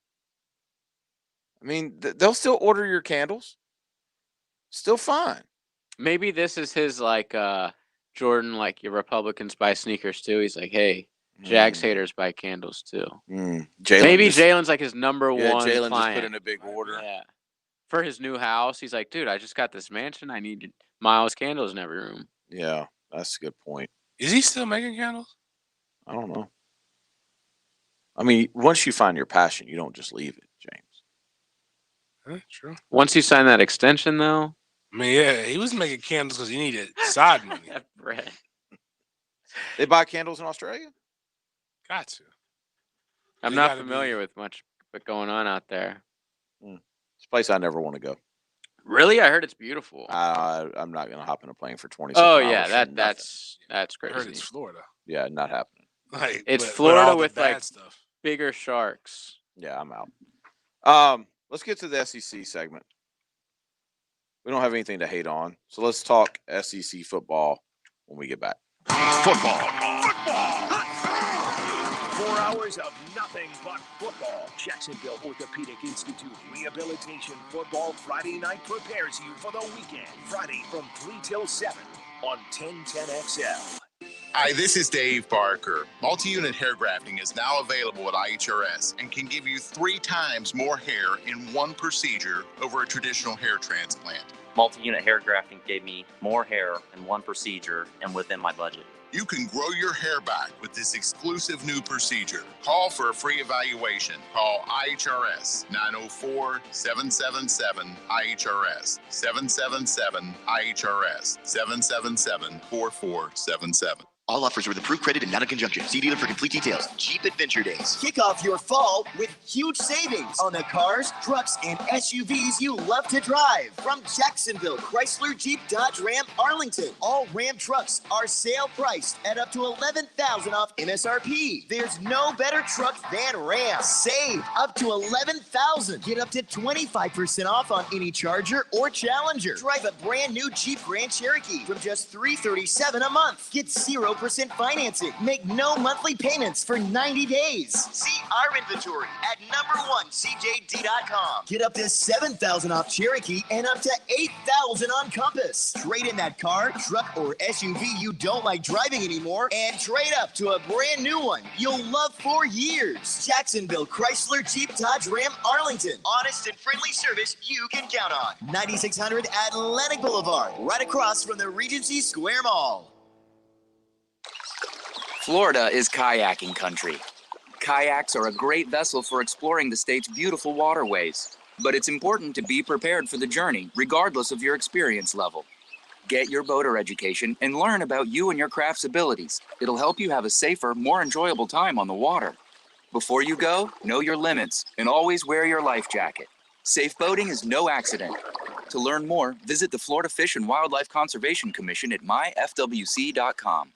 I mean, they'll still order your candles. Still fine. Maybe this is his Jordan, like, your Republicans buy sneakers too. He's like, hey, Jags haters buy candles too. Maybe Jalen's like his number one Jalen client. just put in a big order. Yeah. For his new house, he's like, dude, I just got this mansion. I need Miles candles in every room. Yeah, that's a good point. Is he still making candles? I don't know. I mean, once you find your passion, you don't just leave it, James. True. Once you sign that extension, though. I mean, yeah, he was making candles because he needed side money. Bread. They buy candles in Australia? Got to. I'm not familiar with much but going on out there. It's a place I never want to go. Really? I heard it's beautiful. I'm not going to hop in a plane for 20 Oh, hours. yeah, that's crazy. I heard it's Florida. Yeah, not happening. Like, it's but Florida all the with bad like stuff. bigger sharks. Yeah, I'm out. Let's get to the SEC segment. We don't have anything to hate on, so let's talk SEC football when we get back. Football. 4 hours of nothing but football. Jacksonville Orthopedic Institute Rehabilitation Football Friday night prepares you for the weekend. Friday from 3 till 7 on 1010XL. Hi, this is Dave Barker. Multi-unit hair grafting is now available at IHRS and can give you 3 times more hair in one procedure over a traditional hair transplant. Multi-unit hair grafting gave me more hair in one procedure and within my budget. You can grow your hair back with this exclusive new procedure. Call for a free evaluation. Call IHRS 904-777-IHRS 777-IHRS 777-4477. All offers with approved credit and not a conjunction. See dealer for complete details. Jeep Adventure Days. Kick off your fall with huge savings on the cars, trucks, and SUVs you love to drive. From Jacksonville, Chrysler, Jeep, Dodge, Ram, Arlington. All Ram trucks are sale priced at up to $11,000 off MSRP. There's no better truck than Ram. Save up to $11,000. Get up to 25% off on any Charger or Challenger. Drive a brand new Jeep Grand Cherokee from just $337 a month. Get 0% financing. Make no monthly payments for 90 days. See our inventory at #1cjd.com. Get up to $7,000 off Cherokee and up to $8,000 on Compass. Trade in that car, truck, or SUV you don't like driving anymore and trade up to a brand new one you'll love for years. Jacksonville, Chrysler, Jeep, Dodge, Ram, Arlington. Honest and friendly service you can count on. 9600 Atlantic Boulevard, right across from the Regency Square Mall. Florida is kayaking country. Kayaks are a great vessel for exploring the state's beautiful waterways, but it's important to be prepared for the journey, regardless of your experience level. Get your boater education and learn about you and your craft's abilities. It'll help you have a safer, more enjoyable time on the water. Before you go, know your limits and always wear your life jacket. Safe boating is no accident. To learn more, visit the Florida Fish and Wildlife Conservation Commission at myfwc.com.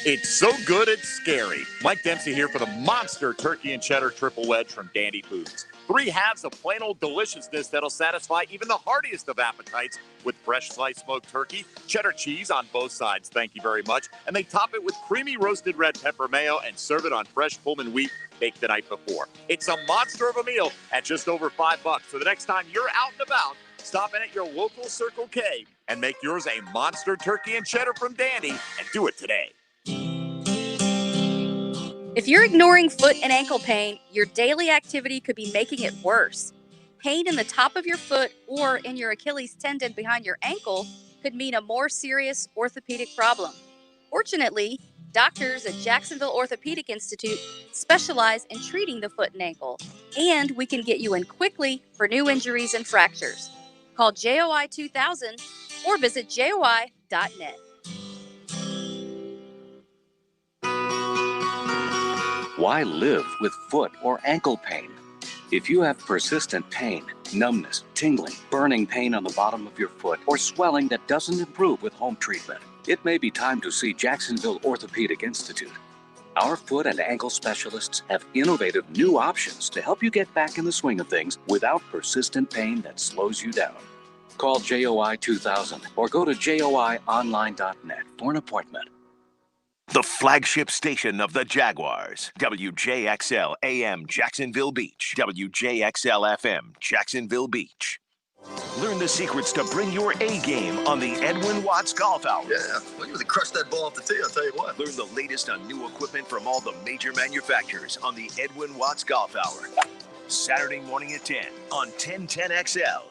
It's so good it's scary. Mike Dempsey here for the monster turkey and cheddar triple wedge from Dandy Foods. 3 halves of plain old deliciousness that'll satisfy even the hardiest of appetites with fresh sliced smoked turkey, cheddar cheese on both sides, thank you very much, and they top it with creamy roasted red pepper mayo and serve it on fresh Pullman wheat baked the night before. It's a monster of a meal at just over $5. So the next time you're out and about, stop in at your local Circle K and make yours a monster turkey and cheddar from Dandy, and do it today. If you're ignoring foot and ankle pain, your daily activity could be making it worse. Pain in the top of your foot or in your Achilles tendon behind your ankle could mean a more serious orthopedic problem. Fortunately, doctors at Jacksonville Orthopedic Institute specialize in treating the foot and ankle, and we can get you in quickly for new injuries and fractures. Call JOI 2000 or visit joi.net. Why live with foot or ankle pain? If you have persistent pain, numbness, tingling, burning pain on the bottom of your foot, or swelling that doesn't improve with home treatment, it may be time to see Jacksonville Orthopedic Institute. Our foot and ankle specialists have innovative new options to help you get back in the swing of things without persistent pain that slows you down. Call JOI 2000 or go to joionline.net for an appointment. The flagship station of the Jaguars, WJXL AM Jacksonville Beach, WJXL FM Jacksonville Beach. Learn the secrets to bring your A game on the Edwin Watts Golf Hour. Yeah, well, you really crushed that ball off the tee, I'll tell you what. Learn the latest on new equipment from all the major manufacturers on the Edwin Watts Golf Hour. Saturday morning at 10 on 1010XL.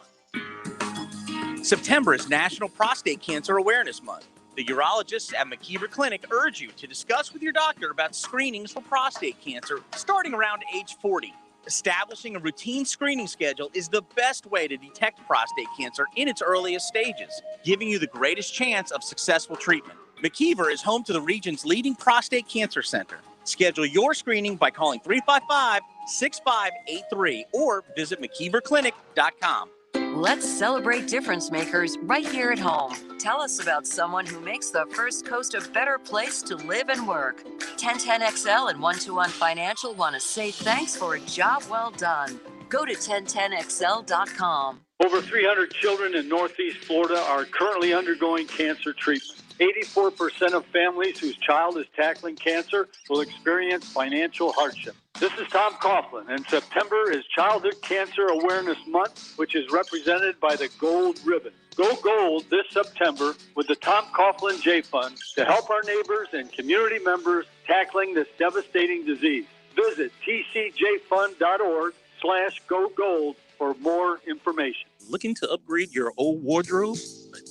September is National Prostate Cancer Awareness Month. The urologists at McKeever Clinic urge you to discuss with your doctor about screenings for prostate cancer starting around age 40. Establishing a routine screening schedule is the best way to detect prostate cancer in its earliest stages, giving you the greatest chance of successful treatment. McKeever is home to the region's leading prostate cancer center. Schedule your screening by calling 355-6583 or visit McKeeverClinic.com. Let's celebrate difference makers right here at home. Tell us about someone who makes the First Coast a better place to live and work. 1010XL and 121 Financial want to say thanks for a job well done. Go to 1010XL.com. Over 300 children in Northeast Florida are currently undergoing cancer treatment. 84% of families whose child is tackling cancer will experience financial hardship. This is Tom Coughlin, and September is Childhood Cancer Awareness Month, which is represented by the Gold Ribbon. Go gold this September with the Tom Coughlin J Fund to help our neighbors and community members tackling this devastating disease. Visit tcjfund.org/go gold for more information. Looking to upgrade your old wardrobe?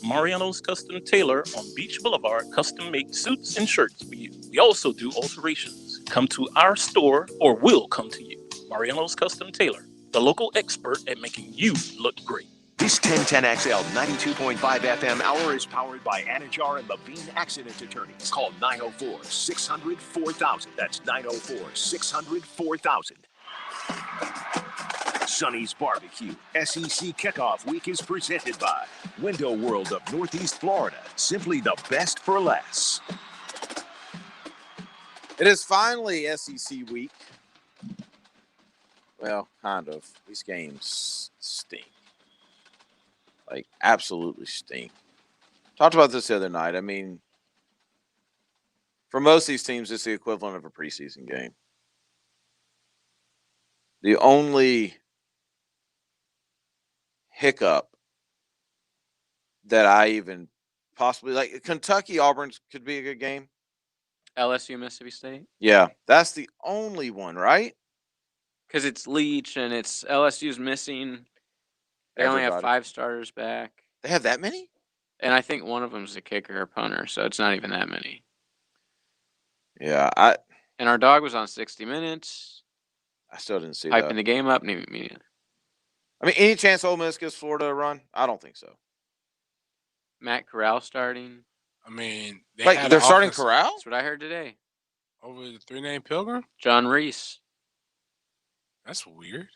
Mariano's Custom Tailor on Beach Boulevard custom-made suits and shirts for you. We also do alterations. Come to our store or we'll come to you. Mariano's Custom Tailor, the local expert at making you look great. This 1010XL 92.5 FM hour is powered by Anajar and Levine Accident Attorneys. Call 904-600-4000. That's 904-600-4000. Sonny's Barbecue SEC Kickoff Week is presented by Window World of Northeast Florida. Simply the best for less. It is finally SEC week. Well, kind of. These games stink. Like, absolutely stink. Talked about this the other night. I mean, for most of these teams, it's the equivalent of a preseason game. The only hiccup that I even possibly like, Kentucky Auburn could be a good game. LSU Mississippi State. Yeah, that's the only one, right? Because it's Leach and it's LSU's missing. They only have 5 starters back. They have that many? And I think one of them is a kicker or punter, so it's not even that many. Yeah, and our dog was on 60 Minutes. I still didn't see hyping that. the game up. Me neither. I mean, any chance Ole Miss gives Florida a run? I don't think so. Matt Corral starting. I mean, they're starting Corral? That's what I heard today. Over the 3-name Pilgrim? John Reese. That's weird.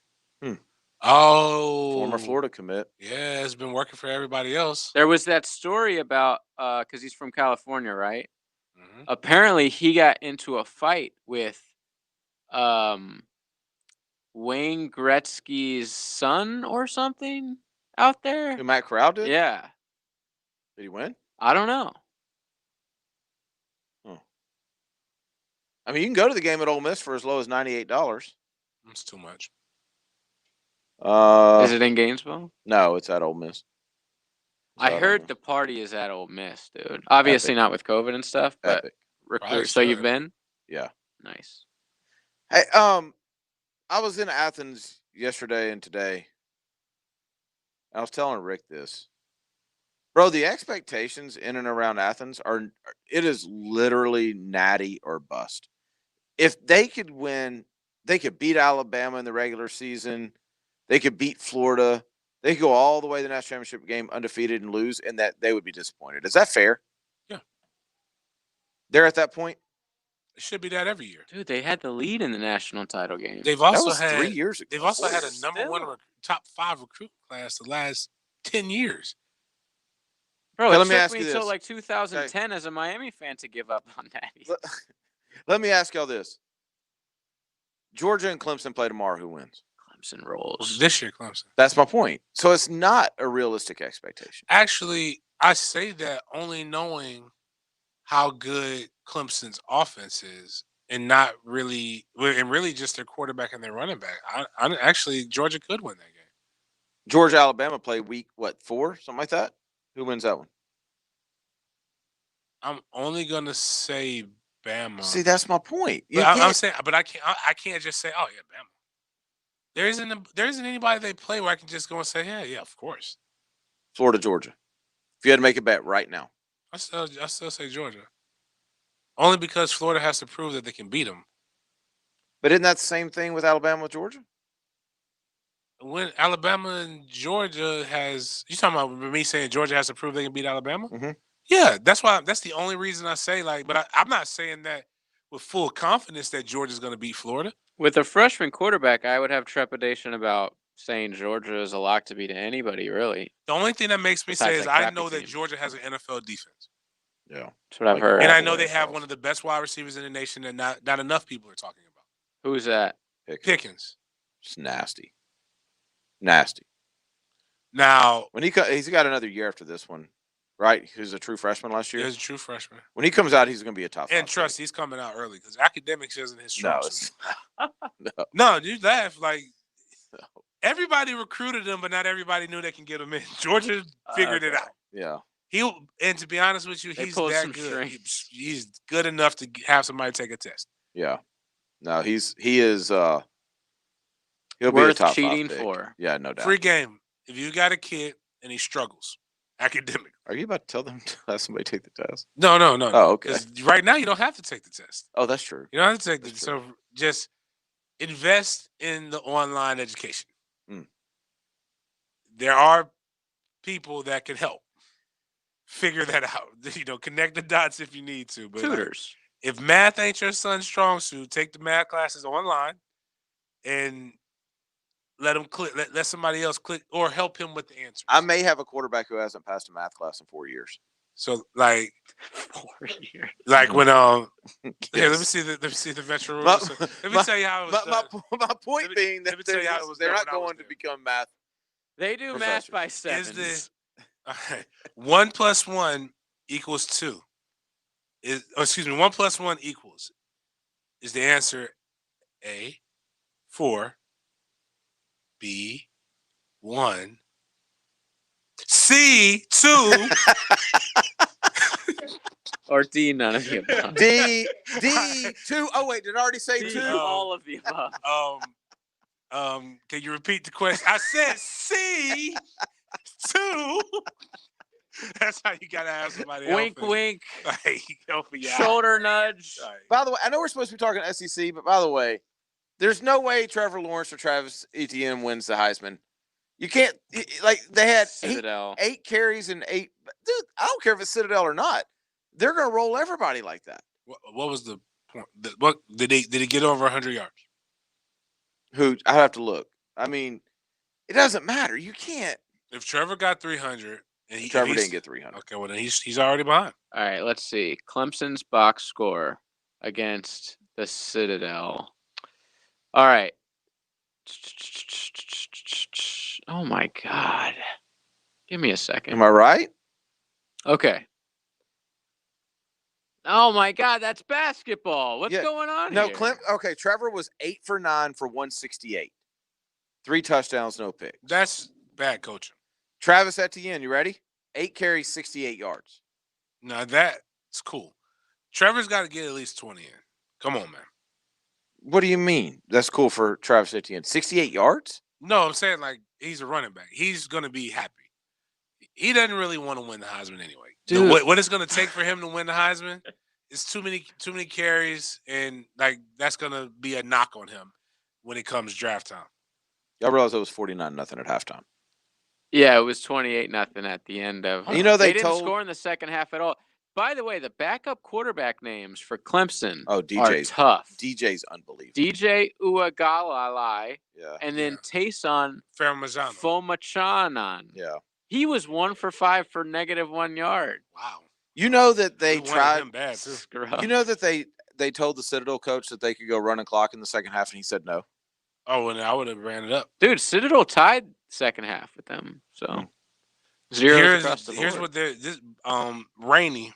Hmm. Oh. Former Florida commit. Yeah, it's been working for everybody else. There was that story about, because he's from California, right? Mm-hmm. Apparently, he got into a fight with Wayne Gretzky's son or something out there. Who, Matt Corral did? Yeah. Did he win? I don't know. I mean, you can go to the game at Ole Miss for as low as $98. That's too much. Is it in Gainesville? No, it's at Ole Miss. I heard the party is at Ole Miss, dude. Obviously not with COVID and stuff, but so you've been? Yeah. Nice. Hey, I was in Athens yesterday and today. I was telling Rick this. Bro, the expectations in and around Athens it is literally natty or bust. If they could win, they could beat Alabama in the regular season. They could beat Florida. They could go all the way to the national championship game undefeated and lose, and that they would be disappointed. Is that fair? Yeah. They're at that point? It should be that every year. Dude, they had the lead in the national title game. They've also had 3 years ago. They've also had a number one top 5 recruit class the last 10 years. Bro, let it me ask took you me until this. like 2010 as a Miami fan to give up on that. Let me ask y'all this. Georgia and Clemson play tomorrow. Who wins? Clemson rolls. This year, Clemson. That's my point. So it's not a realistic expectation. Actually, I say that only knowing how good Clemson's offense is and not really – and really just their quarterback and their running back. I actually, Georgia could win that game. Georgia, Alabama play week, 4? Something like that? Who wins that one? I'm only going to say Bama. See, that's my point. I'm saying, but I can't just say, oh yeah, Bama. There isn't anybody they play where I can just go and say, yeah, of course. Florida, Georgia. If you had to make a bet right now. I still say Georgia. Only because Florida has to prove that they can beat them. But isn't that the same thing with Alabama with Georgia? When Alabama and Georgia you talking about me saying Georgia has to prove they can beat Alabama? Mm-hmm. Yeah, that's the only reason I say but I'm not saying that with full confidence that Georgia's going to beat Florida. With a freshman quarterback, I would have trepidation about saying Georgia is a lock to beat anybody, really. The only thing that makes me say is I know that Georgia has an NFL defense. Yeah. That's what I've heard. And I know they have one of the best wide receivers in the nation that not enough people are talking about. Who's that? Pickens. It's nasty. Nasty. Now, when he's got another year after this one, right? He was a true freshman last year. He's a true freshman. When he comes out, he's going to be a top. And trust, he's coming out early because academics isn't his strong suit. No. No, you laugh everybody recruited him, but not everybody knew they can get him in. Georgia figured it out. Yeah. And to be honest with you, he's that good. He's good enough to have somebody take a test. Yeah. No, he is. He'll worth be a top cheating 5 pick. for. Yeah, no doubt. Free game. If you got a kid and he struggles academically. Are you about to tell them to have somebody take the test? No. Oh, okay. Because right now you don't have to take the test. Oh, that's true. You don't have to take the test. So just invest in the online education. There are people that can help figure that out. Connect the dots if you need to. But tutors. If math ain't your son's strong suit, take the math classes online and let him click. Let somebody else click or help him with the answer. I may have a quarterback who hasn't passed a math class in 4 years. So 4 years. When yes. Here, let me see the metro rules. Let me tell you how it was done. My point being that they're not going to become math. They do math by sevens. All right. 1 + 1 = 2. 1 + 1 equals. Is the answer A, 4, B, 1, C, 2, or D, none of the above. D, 2. Oh wait, did I already say 2? All of the above. Can you repeat the question? I said C, 2. That's how you gotta have somebody else. Wink, wink. Help me out. Shoulder nudge. Right. By the way, I know we're supposed to be talking SEC, but by the way, there's no way Trevor Lawrence or Travis Etienne wins the Heisman. You can't they had eight carries and 8. Dude, I don't care if it's Citadel or not. They're gonna roll everybody like that. What was the point? What did he get over 100 yards? I have to look. I mean, it doesn't matter. You can't. If Trevor got 300 and Trevor didn't get 300. Okay, well then he's already behind. All right, let's see. Clemson's box score against the Citadel. All right. Oh my God. Give me a second. Am I right? Okay. Oh my God, that's basketball. What's going on here? Okay, Trevor was 8 for 9 for 168. 3 touchdowns, no picks. That's bad coaching. Travis Etienne, you ready? 8 carries, 68 yards. Now that's cool. Trevor's got to get at least 20 in. Come on, man. What do you mean? That's cool for Travis Etienne. 68 yards? No, I'm saying he's a running back. He's going to be happy. He doesn't really want to win the Heisman anyway. Dude. What it's going to take for him to win the Heisman is too many carries, and that's going to be a knock on him when it comes draft time. Y'all realize it was 49-0 at halftime. Yeah, it was 28-0 at the end of. You know they didn't score in the second half at all. By the way, the backup quarterback names for Clemson are tough. DJ's unbelievable. DJ Uiagalelei, and then Tayson Fomachanan. Yeah. He was 1 for 5 for -1 yard. Wow. You know that they tried. Him bad too. You know that they told the Citadel coach that they could go running clock in the second half, and he said no. Oh, and I would have ran it up. Dude, Citadel tied second half with them. So zeros across the board. Here's what this Rainey.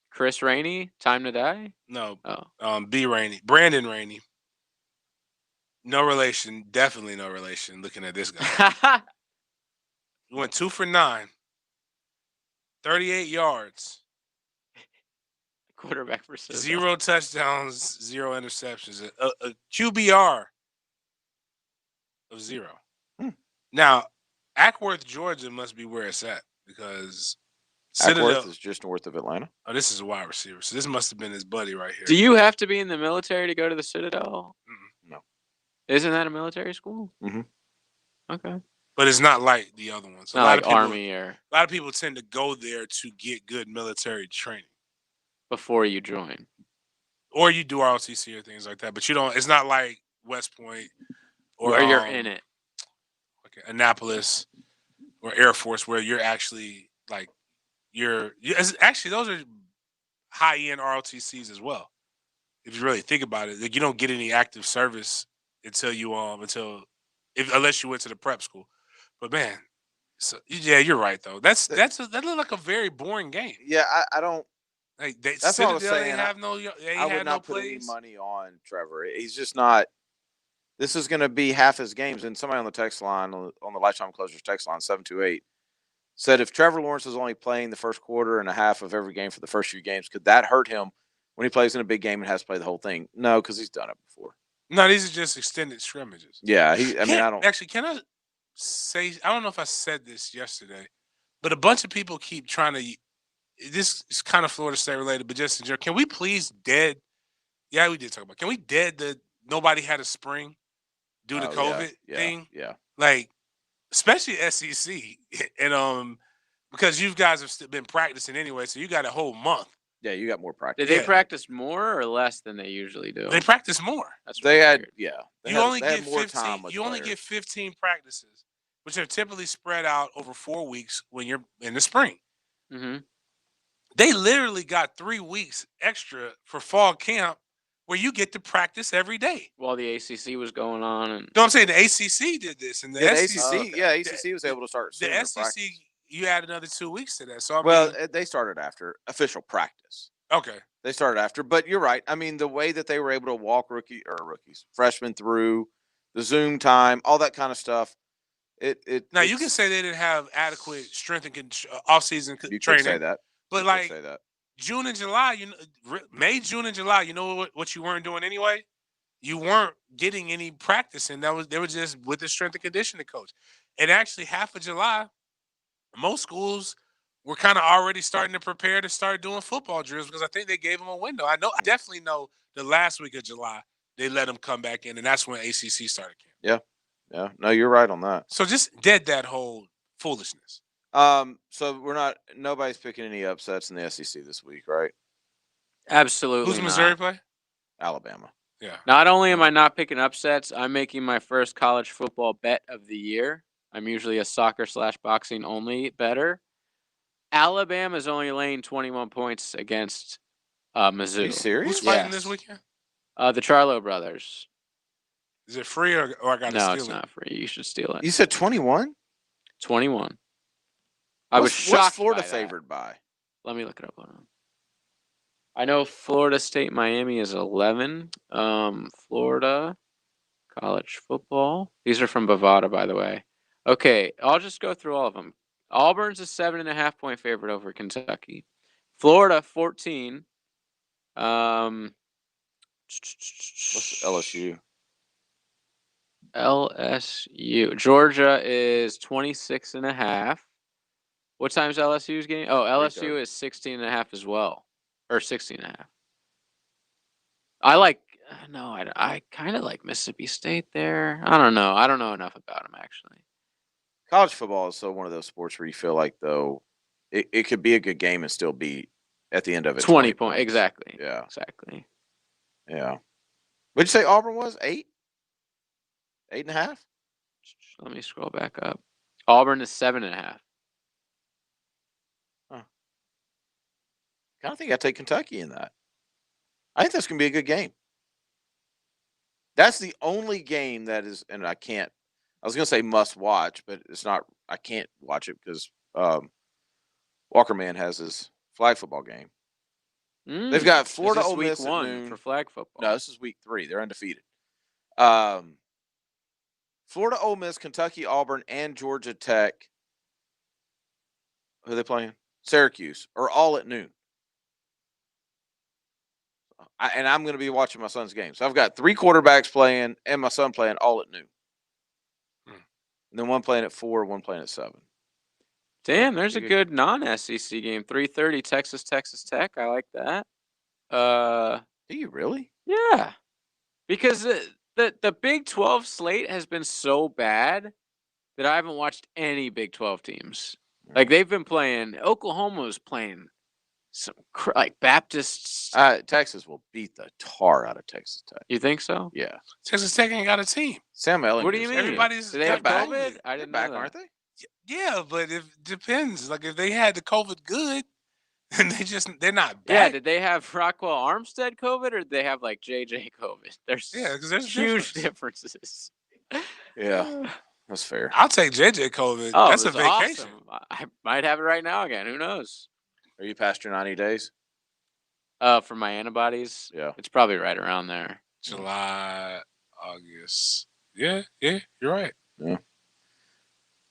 Chris Rainey, time to die? No. Oh. B Rainey. Brandon Rainey. No relation. Definitely no relation. Looking at this guy. He went 2 for 9. 38 yards. Quarterback for Citadel. 0 touchdowns, 0 interceptions. A QBR of 0. Now, Ackworth, Georgia must be where it's at because Acworth is just north of Atlanta. Oh, this is a wide receiver. So this must have been his buddy right here. Do you have to be in the military to go to the Citadel? No. Isn't that a military school? Mm-hmm. Okay. But it's not like the other ones. Not like Army or... A lot of people tend to go there to get good military training. Before you join. Or you do ROTC or things like that. But you don't... It's not like West Point or... Where you're in it. Okay, Annapolis or Air Force where you're actually like... Actually, those are high-end ROTCs as well. If you really think about it. Like, you don't get any active service until you... unless you went to the prep school. But man, so yeah, you're right though. That looked like a very boring game. Yeah, I don't. Like that's what I was saying. I would not put any money on Trevor. He's just not. This is going to be half his games. And somebody on the text line, on the Lifetime Closers text line 728, said if Trevor Lawrence is only playing the first quarter and a half of every game for the first few games, could that hurt him when he plays in a big game and has to play the whole thing? No, because he's done it before. No, these are just extended scrimmages. Yeah, I don't. Actually, can I say, I don't know if I said this yesterday, but a bunch of people keep trying to, this is kind of Florida State related, but just in general, can we please yeah, we did talk about, can we the nobody had a spring due to COVID thing? Yeah. Like, especially SEC. And because you guys have been practicing anyway, so you got a whole month. Yeah, you got more practice. Did they practice more or less than they usually do? They practice more. They had more time. You only get 15 practices, which are typically spread out over 4 weeks when you're in the spring. Mm-hmm. They literally got 3 weeks extra for fall camp where you get to practice every day. While the ACC was going on. And... No, I'm saying the ACC did this. And the SEC, ACC was able to start. The SEC, you add another 2 weeks to that. So they started after official practice. Okay. They started after, but you're right. I mean, the way that they were able to walk freshmen through the Zoom time, all that kind of stuff. Now you can say they didn't have adequate strength and off-season training. You could say that, but like June and July, May, June, and July, you know what you weren't doing anyway? You weren't getting any practice, and they were just with the strength and conditioning coach. And actually, half of July, most schools were kind of already starting to prepare to start doing football drills because I think they gave them a window. I definitely know the last week of July they let them come back in, and that's when ACC started camp. Yeah. No, you're right on that. So just dead that whole foolishness. So nobody's picking any upsets in the SEC this week, right? Absolutely. Who's Missouri play? Alabama. Yeah. Not only am I not picking upsets, I'm making my first college football bet of the year. I'm usually a soccer/boxing only better. Alabama is only laying 21 points against Mizzou. Are you serious? Who's fighting this weekend? The Charlo brothers. Is it free or I got to steal it? No, it's not free. You should steal it. You said 21? 21. I was shocked. What's Florida favored by? Let me look it up. I know Florida State, Miami is 11. Florida college football. These are from Bovada, by the way. Okay, I'll just go through all of them. Auburn's a 7.5 point favorite over Kentucky. Florida 14. What's LSU? LSU. Georgia is 26.5. What time's LSU's game? Oh, LSU is 16.5 as well, or 16.5. I kind of like Mississippi State there. I don't know. I don't know enough about them actually. College football is so one of those sports where you feel like though it could be a good game and still be at the end of it 20 points. Exactly. Yeah. Exactly. Yeah. What'd you say Auburn was? 8? 8.5? Let me scroll back up. Auburn is 7.5. I think I'd take Kentucky in that. I think that's going to be a good game. That's the only game that is, and I was going to say must watch, but it's not, I can't watch it because Walker Man has his flag football game. They've got Florida Ole Miss week 1 for flag football. No, this is week 3. They're undefeated. Florida Ole Miss, Kentucky, Auburn, and Georgia Tech. Who are they playing? Syracuse are all at noon. And I'm going to be watching my son's game. So I've got 3 quarterbacks playing and my son playing all at noon. And then one playing at 4, one playing at 7. Damn, there's a good non-SEC game. 3:30 Texas Tech. I like that. Do you really? Yeah. Because the Big 12 slate has been so bad that I haven't watched any Big 12 teams. Like they've been playing Oklahoma's playing some like Baptists. Texas will beat the tar out of Texas Tech. You think so? Yeah. Texas Tech ain't got a team. Sam Ellinger. What do you mean? Everybody's Do they have got COVID? I didn't know back, that. aren't they? Yeah, but it depends. Like if they had the COVID good, and they're not back. Yeah, did they have Rockwell Armstead COVID or did they have like JJ COVID? There's there's huge differences. Yeah, that's fair. I'll take JJ COVID. Oh, That's a it's vacation. awesome. I might have it right now again. Who knows? Are you past your 90 days? For my antibodies, yeah, it's probably right around there. July, August. Yeah, you're right. Yeah.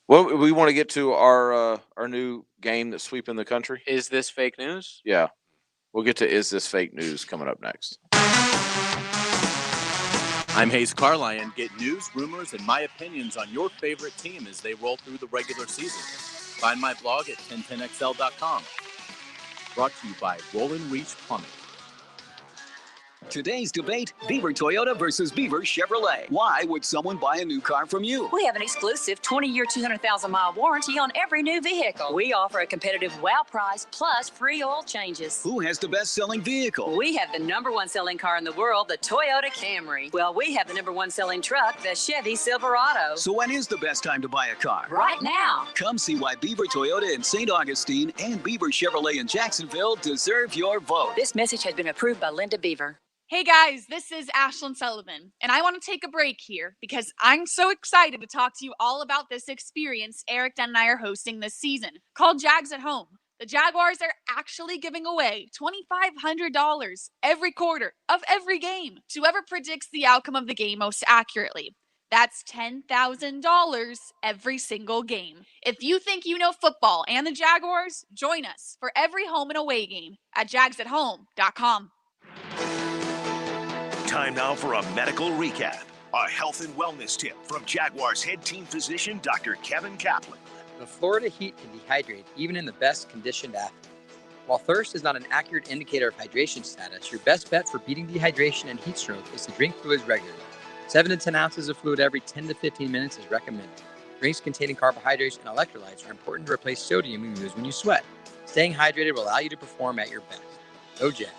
Well, we want to get to our new game that's sweeping the country. Is this fake news? Yeah. We'll get to Is This Fake News coming up next. I'm Hayes Carlyon. Get news, rumors, and my opinions on your favorite team as they roll through the regular season. Find my blog at 1010XL.com. Brought to you by Roland Reach Plumbing. Today's debate, Beaver Toyota versus Beaver Chevrolet. Why would someone buy a new car from you? We have an exclusive 20-year, 200,000-mile warranty on every new vehicle. We offer a competitive wow price plus free oil changes. Who has the best-selling vehicle? We have the #1 selling car in the world, the Toyota Camry. Well, we have the #1 selling truck, the Chevy Silverado. So when is the best time to buy a car? Right now. Come see why Beaver Toyota in St. Augustine and Beaver Chevrolet in Jacksonville deserve your vote. This message has been approved by Linda Beaver. Hey guys, this is Ashlyn Sullivan, and I want to take a break here because I'm so excited to talk to you all about this experience Eric Dunn and I are hosting this season called Jags at Home. The Jaguars are actually giving away $2,500 every quarter of every game to whoever predicts the outcome of the game most accurately. That's $10,000 every single game. If you think you know football and the Jaguars, join us for every home and away game at jagsathome.com. Time now for a medical recap. A health and wellness tip from Jaguars head team physician, Dr. Kevin Kaplan. The Florida heat can dehydrate even in the best conditioned athletes. While thirst is not an accurate indicator of hydration status, your best bet for beating dehydration and heat stroke is to drink fluids regularly. 7 to 10 ounces of fluid every 10 to 15 minutes is recommended. Drinks containing carbohydrates and electrolytes are important to replace sodium you lose when you sweat. Staying hydrated will allow you to perform at your best. Go Jags.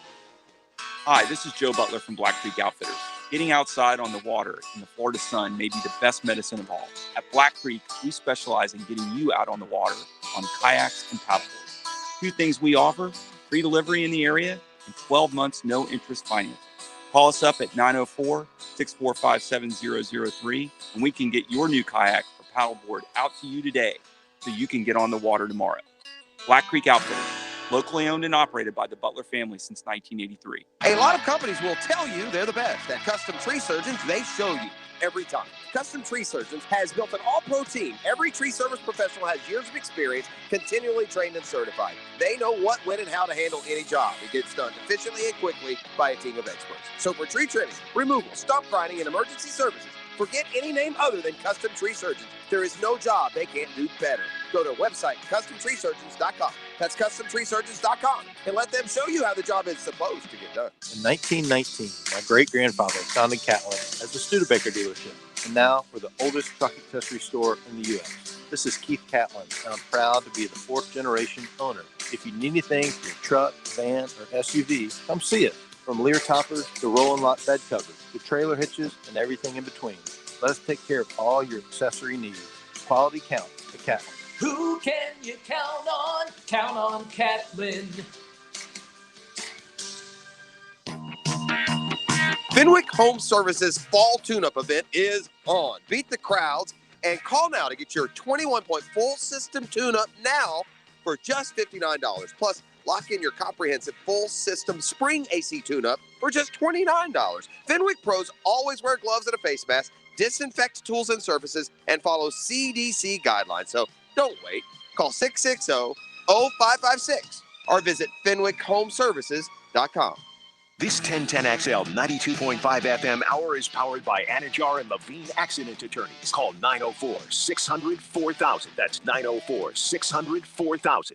Hi, this is Joe Butler from Black Creek Outfitters. Getting outside on the water in the Florida sun may be the best medicine of all. At Black Creek, we specialize in getting you out on the water on kayaks and paddleboards. 2 things we offer: free delivery in the area and 12 months no interest financing. Call us up at 904-645-7003 and we can get your new kayak or paddleboard out to you today so you can get on the water tomorrow. Black Creek Outfitters. Locally owned and operated by the Butler family since 1983. A lot of companies will tell you they're the best. At Custom Tree Surgeons, they show you every time. Custom Tree Surgeons has built an all-pro team. Every tree service professional has years of experience, continually trained and certified. They know what, when, and how to handle any job. It gets done efficiently and quickly by a team of experts. So for tree trimming, removal, stump grinding, and emergency services, forget any name other than Custom Tree Surgeons. There is no job they can't do better. Go to our website, CustomTreeSurgeons.com. That's CustomTreeSurgeons.com. And let them show you how the job is supposed to get done. In 1919, my great-grandfather founded Catlin as a Studebaker dealership, and now we're the oldest truck accessory store in the U.S. This is Keith Catlin, and I'm proud to be the 4th-generation owner. If you need anything for your truck, van, or SUV, come see us. From Lear toppers to rolling lot bed covers to trailer hitches and everything in between. Let us take care of all your accessory needs. Quality counts at Catlin. Who can you count on? Count on Catlin. Fenwick Home Services Fall Tune-Up event is on. Beat the crowds and call now to get your 21-point full system tune-up now for just $59. Plus, lock in your comprehensive full system spring AC tune-up for just $29. Fenwick pros always wear gloves and a face mask, disinfect tools and surfaces, and follow CDC guidelines. So don't wait. Call 660-0556 or visit FenwickHomeservices.com. This 1010XL 92.5 FM hour is powered by Anajar and Levine Accident Attorneys. Call 904-600-4000. That's 904-600-4000.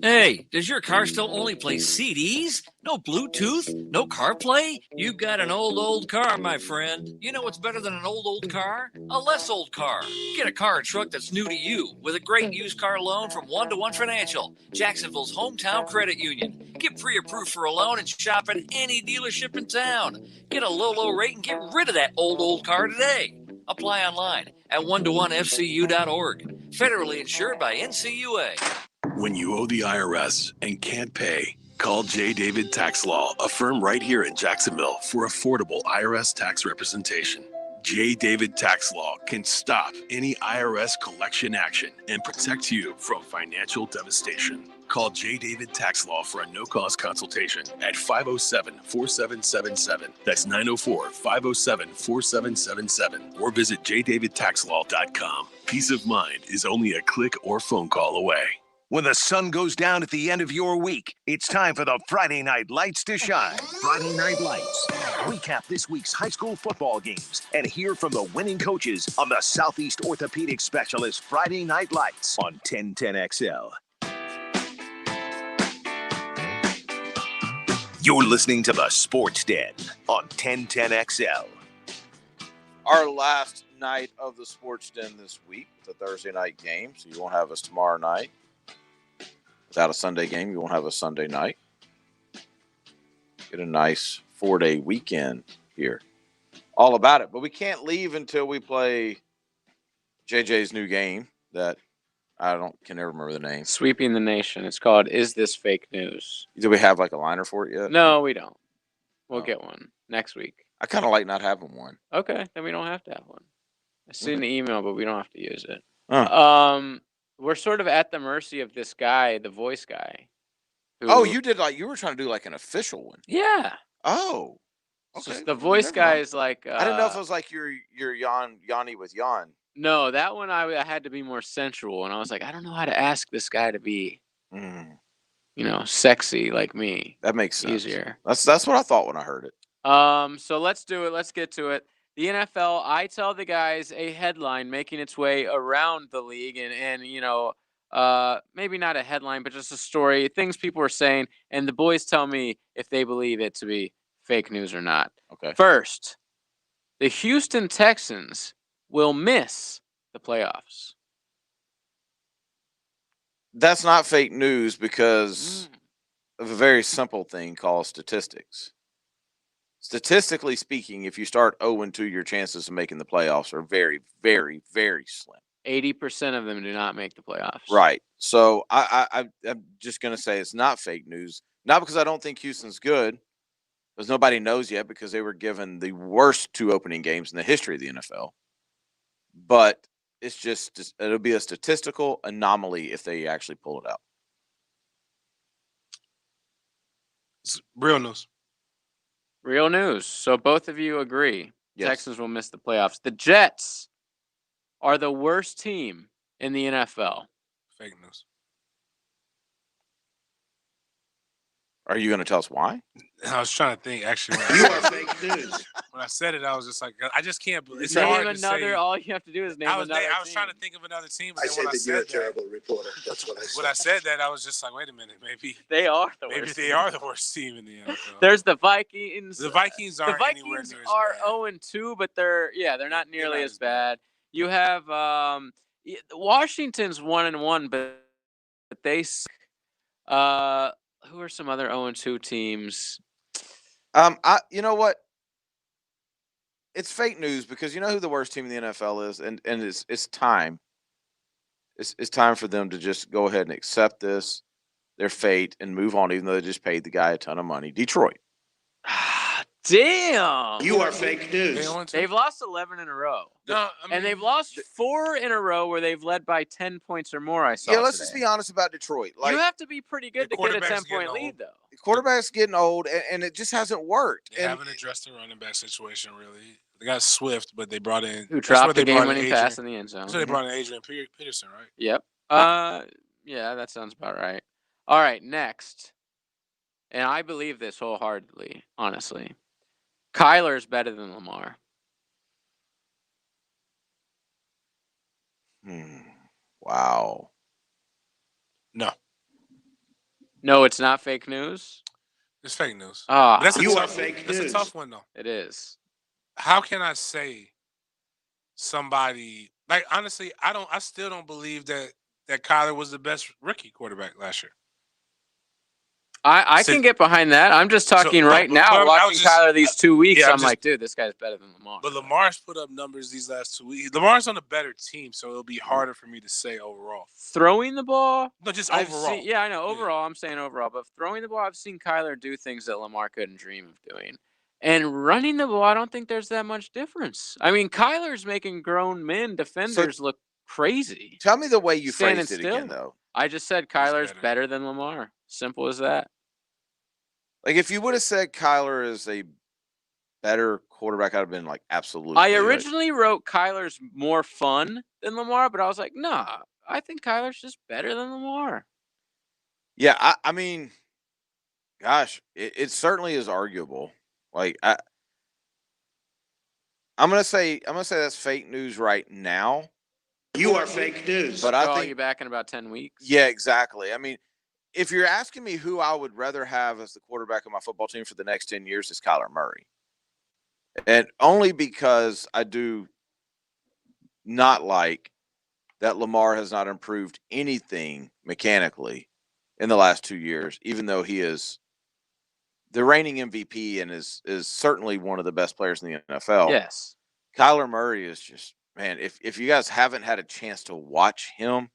Hey, does your car still only play CDs? No Bluetooth? No CarPlay? You've got an old car, my friend. You know what's better than an old car? A less old car. Get a car or truck that's new to you with a great used car loan from 1-to-1 Financial, Jacksonville's hometown credit union. Get pre-approved for a loan and shop at any dealership in town. Get a low rate and get rid of that old car today. Apply online at 1to1fcu.org. Federally insured by NCUA. When you owe the IRS and can't pay, call J. David Tax Law, a firm right here in Jacksonville, for affordable IRS tax representation. J. David Tax Law can stop any IRS collection action and protect you from financial devastation. Call J. David Tax Law for a no-cost consultation at 507-4777. That's 904-507-4777. Or visit jdavidtaxlaw.com. Peace of mind is only a click or phone call away. When the sun goes down at the end of your week, it's time for the Friday Night Lights to shine. Friday Night Lights. Recap this week's high school football games and hear from the winning coaches on the Southeast Orthopedic Specialist Friday Night Lights on 1010XL. You're listening to the Sports Den on 1010XL. Our last night of the Sports Den this week, the Thursday night game, so you won't have us tomorrow night. Without a Sunday game, you won't have a Sunday night. Get a nice 4-day weekend here. All about it. But we can't leave until we play JJ's new game that can never remember the name. Sweeping the Nation. It's called Is This Fake News? Do we have like a liner for it yet? No, we don't. We'll get one next week. I kind of like not having one. Okay, then we don't have to have one. I see an email, but we don't have to use it. We're sort of at the mercy of this guy, the voice guy. You were trying to do like an official one. Yeah. Oh. Okay. Okay. So the voice guy is like. I didn't know if it was like your Yanni with Jan. No, that one I had to be more sensual, and I was like, I don't know how to ask this guy to be, sexy like me. That makes sense. Easier. That's what I thought when I heard it. So let's do it. Let's get to it. The NFL, I tell the guys a headline making its way around the league and maybe not a headline, but just a story, things people are saying, and the boys tell me if they believe it to be fake news or not. Okay. First, the Houston Texans will miss the playoffs. That's not fake news because of a very simple thing called statistics. Statistically speaking, if you start 0-2, your chances of making the playoffs are very, very, very slim. 80% of them do not make the playoffs. Right. So I'm just going to say it's not fake news. Not because I don't think Houston's good, because nobody knows yet because they were given the worst 2 opening games in the history of the NFL. But it'll be a statistical anomaly if they actually pull it out. It's real news. Real news. So both of you agree. Yes. Texans will miss the playoffs. The Jets are the worst team in the NFL. Fake news. Are you going to tell us why? I was trying to think, actually. You are fake news. When I said it, I was just like, I just can't believe it's name hard another. to say. All you have to do is name another. I was trying to think of another team. But I then said when that you're a terrible reporter. That's what I said. When I said that, I was just like, wait a minute, maybe they are the maybe worst. They are the worst team in the NFL. There's the Vikings. The Vikings aren't anywhere near as are bad. 0-2, but they're not nearly as bad. You have Washington's 1-1, but they. Who are some other 0-2 teams? You know what? It's fake news because you know who the worst team in the NFL is, and it's time. It's time for them to just go ahead and accept their fate, and move on, even though they just paid the guy a ton of money. Detroit. Damn. You are fake news. They've lost 11 in a row. No, and they've lost 4 in a row where they've led by 10 points or more, I saw Yeah, let's today. just be honest about Detroit. Like, you have to be pretty good to get a 10-point lead, though. The quarterback's getting old, and it just hasn't worked. They haven't addressed the running back situation, really. They got Swift, but they brought in... Who dropped the game-winning pass in the end zone. So they brought in Adrian Peterson, right? Yep. Yeah, that sounds about right. All right, next. and I believe this wholeheartedly, honestly. Kyler's better than Lamar. Wow. No. No, it's not fake news. It's fake news. Ah, But that's You a are tough, fake that's news. a tough one, though. It is. How can I say somebody like honestly? I still don't believe that Kyler was the best rookie quarterback last year. I can get behind that. I'm just talking right now. I was Watching just- Kyler these 2 weeks, yeah, I'm like, dude, this guy's better than Lamar. But Lamar's put up numbers these last 2 weeks. Lamar's on a better team, so it'll be harder for me to say overall. Throwing the ball? No, just I've overall. seen, yeah, I know. Overall, I'm saying overall. But throwing the ball, I've seen Kyler do things that Lamar couldn't dream of doing. And running the ball, I don't think there's that much difference. I mean, Kyler's making grown men defenders look crazy. Tell me the way you Standing phrased it still. again, though. I just said Kyler's better than Lamar. Simple as that. Like, if you would have said Kyler is a better quarterback, I'd have been like, absolutely. I originally wrote Kyler's more fun than Lamar, but I was like, nah, I think Kyler's just better than Lamar. Yeah, I mean, gosh, it certainly is arguable. Like, I'm gonna say that's fake news right now. You are fake news. But I'll I call think you back in about 10 weeks. Yeah, exactly. I mean, if you're asking me who I would rather have as the quarterback of my football team for the next 10 years, it's Kyler Murray. And only because I do not like that Lamar has not improved anything mechanically in the last 2 years, even though he is the reigning MVP and is certainly one of the best players in the NFL. Yes. Kyler Murray is just, man, if you guys haven't had a chance to watch him,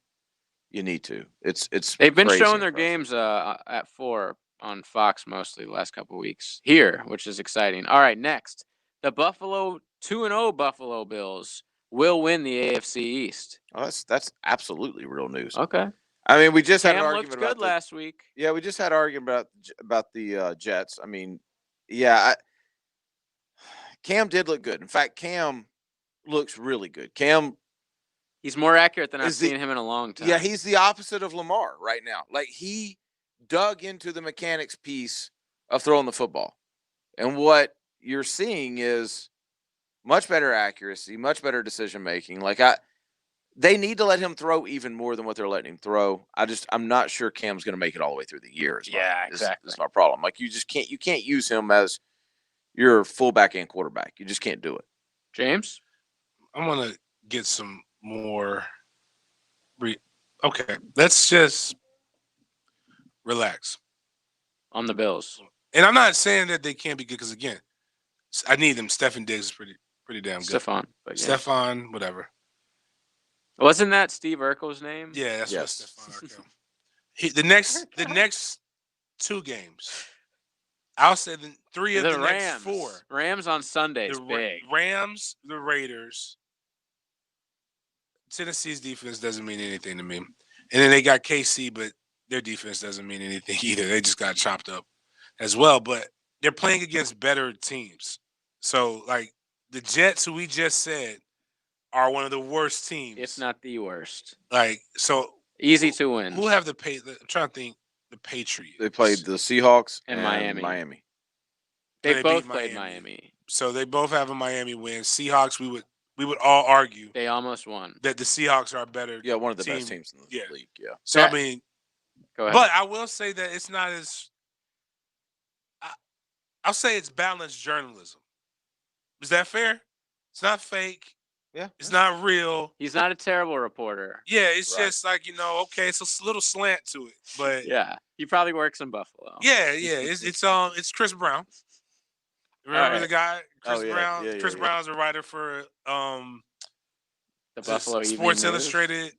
you need to. It's They've been crazy showing their impressive. games at 4 on Fox mostly the last couple of weeks here, which is exciting. All right, next. The 2-0 Buffalo Bills will win the AFC East. Oh, that's absolutely real news. Okay. I mean, we just had Cam an looked argument good about the, last week. Yeah, we just had an argument about the Jets. I mean, yeah, Cam did look good. In fact, Cam looks really good. Cam, he's more accurate than I've seen him in a long time. Yeah, he's the opposite of Lamar right now. Like, he dug into the mechanics piece of throwing the football. And what you're seeing is much better accuracy, much better decision making. Like, they need to let him throw even more than what they're letting him throw. I'm not sure Cam's going to make it all the way through the year. Exactly. That's my problem. Like, you can't use him as your fullback and quarterback. You just can't do it. James? I'm going to get some more. Okay, let's just relax on the Bills. And I'm not saying that they can't be good because, again, I need them. Stefan Diggs is pretty damn good. Stephon, but yeah. Stephon, whatever. Wasn't that Steve Urkel's name? Yeah, that's Yes. what Stephon Urkel. The next 2 games, I'll say the 3 of the Rams. next 4. Rams on Sunday is big. Rams, the Raiders. Tennessee's defense doesn't mean anything to me. And then they got KC, but their defense doesn't mean anything either. They just got chopped up as well. But they're playing against better teams. So, like, the Jets, who we just said, are one of the worst teams. If not the worst. Like, so. Easy to win. Who have I'm trying to think. The Patriots. They played the Seahawks and Miami. They both played Miami. So they both have a Miami win. Seahawks, we would all argue they almost won. That the Seahawks are a better one of the best teams in the league. Yeah. So I mean, go ahead. But I will say that it's not as I'll say it's balanced journalism. Is that fair? It's not fake. Yeah. It's not real. He's not a terrible reporter. Yeah, it's just like, okay, it's a little slant to it. But yeah, he probably works in Buffalo. Yeah. It's Chris Brown. Remember the guy, Chris Brown? Yeah, Chris Brown's a writer for the Buffalo Sports Illustrated,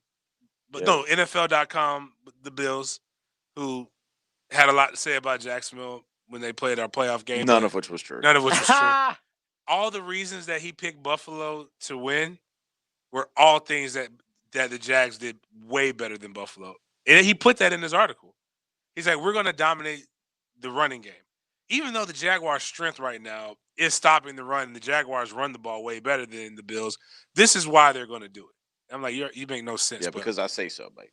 but no, NFL.com, the Bills, who had a lot to say about Jacksonville when they played our playoff game. None of which was true. All the reasons that he picked Buffalo to win were all things that the Jags did way better than Buffalo. And he put that in his article. He's like, we're going to dominate the running game. Even though the Jaguars' strength right now is stopping the run, and the Jaguars run the ball way better than the Bills, this is why they're going to do it. I'm like, you make no sense. Yeah, because I say so, mate.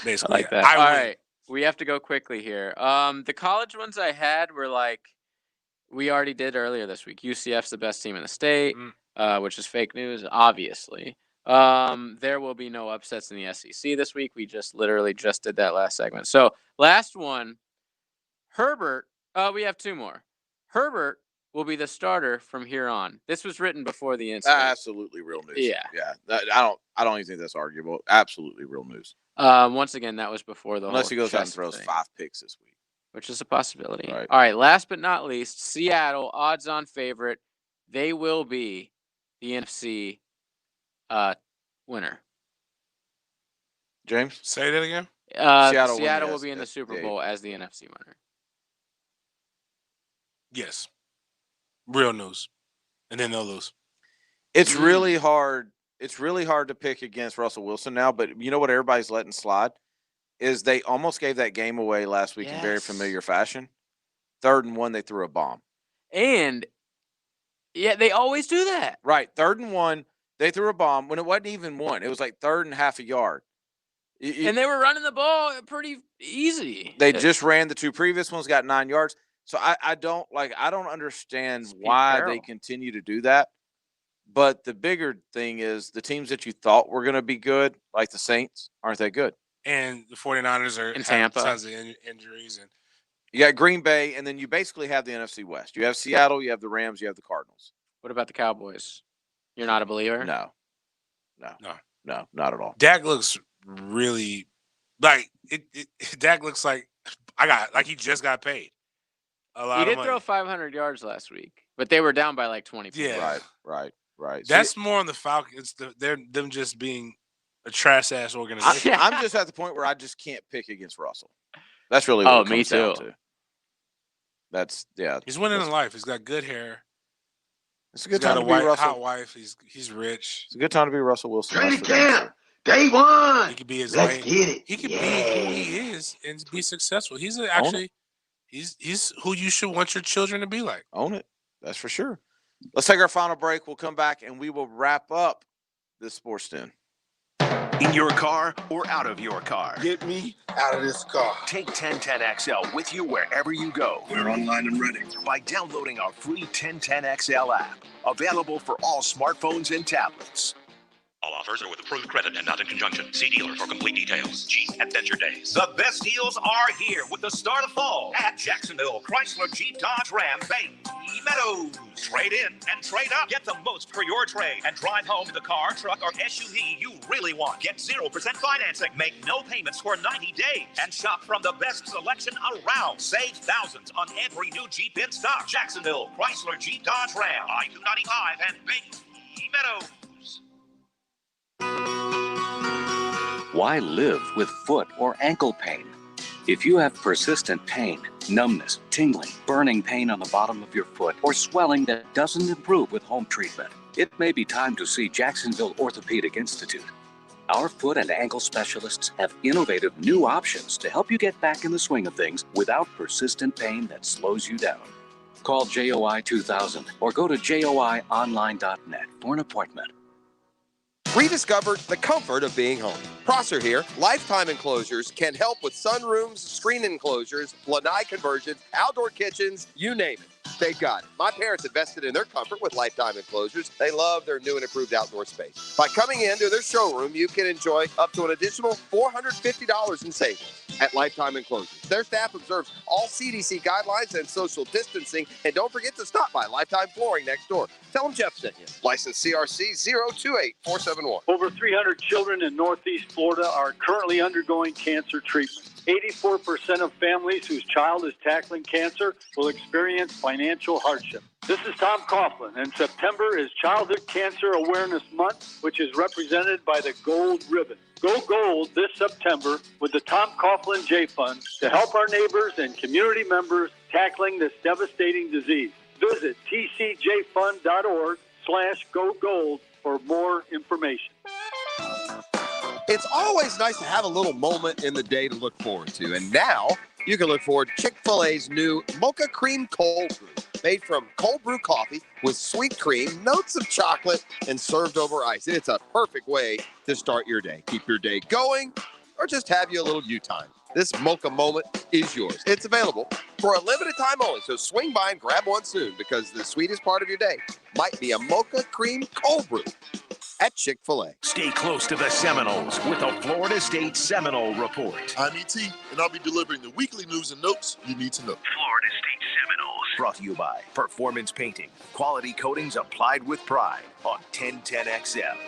Basically, I like that. I all win. right. We have to go quickly here. The college ones I had were like we already did earlier this week. UCF's the best team in the state, which is fake news, obviously. There will be no upsets in the SEC this week. We literally just did that last segment. So last one, Herbert. We have two more. Herbert will be the starter from here on. This was written before the incident. Absolutely real news. Yeah. I don't even think that's arguable. Absolutely real news. Once again, that was before the Unless whole he goes out and chest throws thing, 5 picks this week, which is a possibility. Right. All right. Last but not least, Seattle, odds-on favorite. They will be the NFC winner. James, say that again. Seattle will be in the Super Bowl as the NFC winner. Yes. Real news. And then they'll lose. It's really hard. It's really hard to pick against Russell Wilson now, but you know what everybody's letting slide is they almost gave that game away last week in very familiar fashion. 3rd and 1, they threw a bomb. And yeah, they always do that. Right. 3rd and 1, they threw a bomb when it wasn't even 1. It was like 3rd and half a yard. And they were running the ball pretty easy. They just ran the 2 previous ones, got 9 yards. So I don't understand why they continue to do that. But the bigger thing is the teams that you thought were going to be good, like the Saints, aren't they good? And the 49ers are in Tampa. Tons of injuries. And you got Green Bay, and then you basically have the NFC West. You have Seattle, you have the Rams, you have the Cardinals. What about the Cowboys? You're not a believer? No, not at all. Dak looks really like Dak looks like he just got paid. He did throw 500 yards last week, but they were down by like 20 points. Yeah. Right. That's more on the Falcons. They're them just being a trash-ass organization. I'm just at the point where I just can't pick against Russell. That's really what it comes down to. That's He's winning in life. He's got good hair. It's a good time to be Russell. Hot wife. He's rich. It's a good time to be Russell Wilson. Training camp, day one. He could be his Let's get it. He could be who he is and be successful. He's he's who you should want your children to be like. Own it. That's for sure. Let's take our final break. We'll come back and we will wrap up this Sports Den. In your car or out of your car. Get me out of this car. Take 1010XL with you wherever you go. We're online and ready. By downloading our free 1010XL app. Available for all smartphones and tablets. All offers are with approved credit and not in conjunction. See dealer for complete details. Jeep Adventure Days. The best deals are here with the start of fall at Jacksonville Chrysler Jeep Dodge Ram Bay Meadows. Trade in and trade up. Get the most for your trade and drive home the car, truck, or SUV you really want. Get 0% financing. Make no payments for 90 days and shop from the best selection around. Save thousands on every new Jeep in stock. Jacksonville Chrysler Jeep Dodge Ram. I-295 and Bay Meadows. Why live with foot or ankle pain? If you have persistent pain, numbness, tingling, burning pain on the bottom of your foot, or swelling that doesn't improve with home treatment, it may be time to see Jacksonville Orthopedic Institute. Our foot and ankle specialists have innovative new options to help you get back in the swing of things without persistent pain that slows you down. Call JOI 2000 or go to joionline.net for an appointment. Rediscovered the comfort of being home. Prosser here. Lifetime Enclosures can help with sunrooms, screen enclosures, lanai conversions, outdoor kitchens, you name it. They've got it. My parents invested in their comfort with Lifetime Enclosures. They love their new and improved outdoor space. By coming into their showroom, you can enjoy up to an additional $450 in savings at Lifetime Enclosures. Their staff observes all CDC guidelines and social distancing. And don't forget to stop by Lifetime Flooring next door. Tell them Jeff sent you. License CRC 028471. Over 300 children in Northeast Florida are currently undergoing cancer treatment. 84% of families whose child is tackling cancer will experience financial hardship. This is Tom Coughlin, and September is Childhood Cancer Awareness Month, which is represented by the Gold Ribbon. Go gold this September with the Tom Coughlin J Fund to help our neighbors and community members tackling this devastating disease. Visit tcjfund.org/gogold for more information. It's always nice to have a little moment in the day to look forward to. And now you can look forward to Chick-fil-A's new Mocha Cream Cold Brew. Made from cold brew coffee with sweet cream, notes of chocolate, and served over ice. It's a perfect way to start your day. Keep your day going or just have you a little you time. This mocha moment is yours. It's available for a limited time only, so swing by and grab one soon because the sweetest part of your day might be a mocha cream cold brew at Chick-fil-A. Stay close to the Seminoles with the Florida State Seminole Report. I'm E.T., and I'll be delivering the weekly news and notes you need to know. Florida State Seminoles. Brought to you by Performance Painting. Quality coatings applied with pride on 1010XL.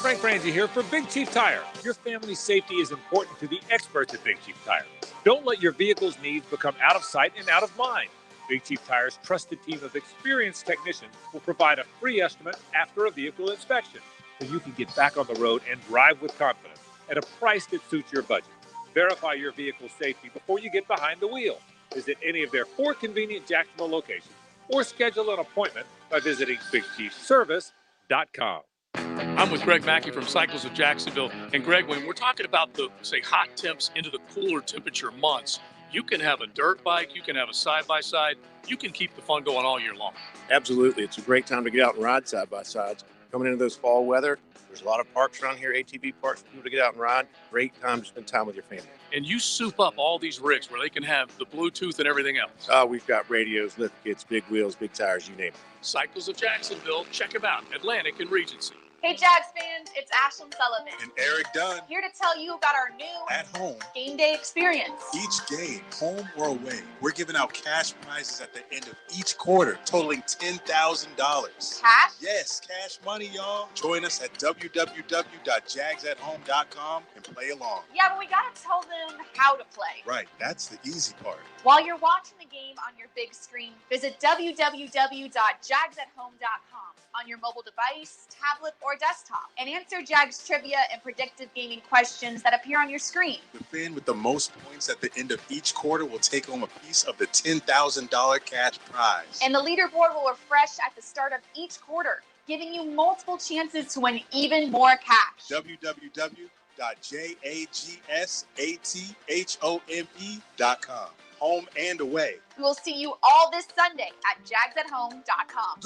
Frank Franzi here for Big Chief Tire. Your family's safety is important to the experts at Big Chief Tire. Don't let your vehicle's needs become out of sight and out of mind. Big Chief Tire's trusted team of experienced technicians will provide a free estimate after a vehicle inspection, so you can get back on the road and drive with confidence at a price that suits your budget. Verify your vehicle's safety before you get behind the wheel. Visit any of their 4 convenient Jacksonville locations or schedule an appointment by visiting BigChiefService.com. I'm with Greg Mackey from Cycles of Jacksonville. And Greg, when we're talking about the, say, hot temps into the cooler temperature months, you can have a dirt bike, you can have a side-by-side, you can keep the fun going all year long. Absolutely. It's a great time to get out and ride side-by-sides. Coming into those fall weather, there's a lot of parks around here, ATV parks for people to get out and ride. Great time to spend time with your family. And you soup up all these rigs where they can have the Bluetooth and everything else. We've got radios, lift kits, big wheels, big tires, you name it. Cycles of Jacksonville, check them out, Atlantic and Regency. Hey Jags fans, it's Ashlyn Sullivan. And Eric Dunn. Here to tell you about our new At Home game day experience. Each game, home or away, we're giving out cash prizes at the end of each quarter, totaling $10,000. Cash? Yes, cash money, y'all. Join us at www.jagsathome.com and play along. Yeah, but we gotta tell them how to play. Right, that's the easy part. While you're watching the game on your big screen, visit www.jagsathome.com on your mobile device, tablet, or desktop, and answer Jags trivia and predictive gaming questions that appear on your screen. The fan with the most points at the end of each quarter will take home a piece of the $10,000 cash prize. And the leaderboard will refresh at the start of each quarter, giving you multiple chances to win even more cash. www.jagsathome.com. Home and away. We will see you all this Sunday at jagsathome.com.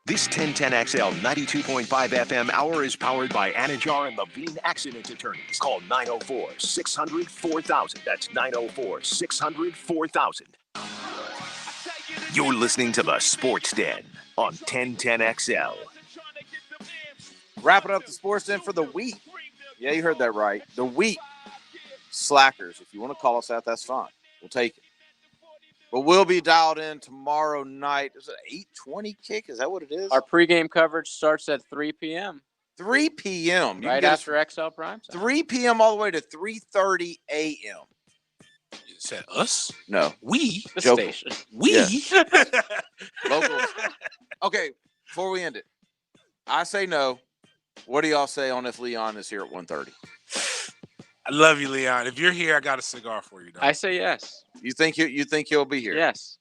This 1010XL 92.5 FM hour is powered by Anajar and Levine Accident Attorneys. Call 904-600-4000. That's 904-600-4000. You're listening to the Sports Den on 1010XL. Wrapping up the Sports Den for the week. Yeah, you heard that right. The week. Slackers. If you want to call us that, that's fine. We'll take it. But we'll be dialed in tomorrow night. Is it 8:20 kick? Is that what it is? Our pregame coverage starts at 3 p.m. 3 p.m. Right after XL Prime. 3 p.m. all the way to 3:30 a.m. Is that us? No. We? The Joke. station. We? Yeah. Locals. Okay, before we end it, I say no. What do y'all say on if Leon is here at 1:30? I love you, Leon. If you're here, I got a cigar for you, dog. I say yes. You think he'll be here? Yes.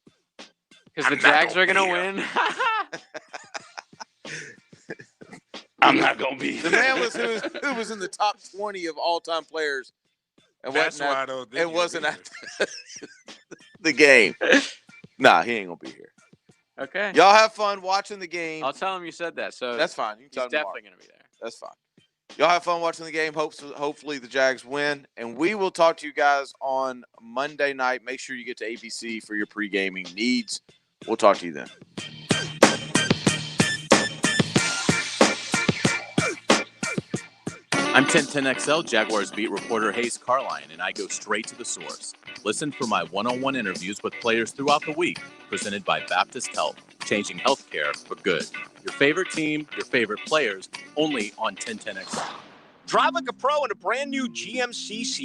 Because the Jags are going to win. I'm not going to be The man was who was in the top 20 of all-time players. And That's why I don't think it he'll wasn't be at the game. Nah, he ain't going to be here. Okay. Y'all have fun watching the game. I'll tell him you said that. So That's fine. You can he's tell him tomorrow. definitely going to be there. That's fine. Y'all have fun watching the game. Hopefully the Jags win. And we will talk to you guys on Monday night. Make sure you get to ABC for your pre-gaming needs. We'll talk to you then. I'm 1010XL Jaguars beat reporter Hayes Carline, and I go straight to the source. Listen for my one-on-one interviews with players throughout the week, presented by Baptist Health, changing healthcare for good. Your favorite team, your favorite players, only on 1010XL. Drive like a pro in a brand new GMC Sierra.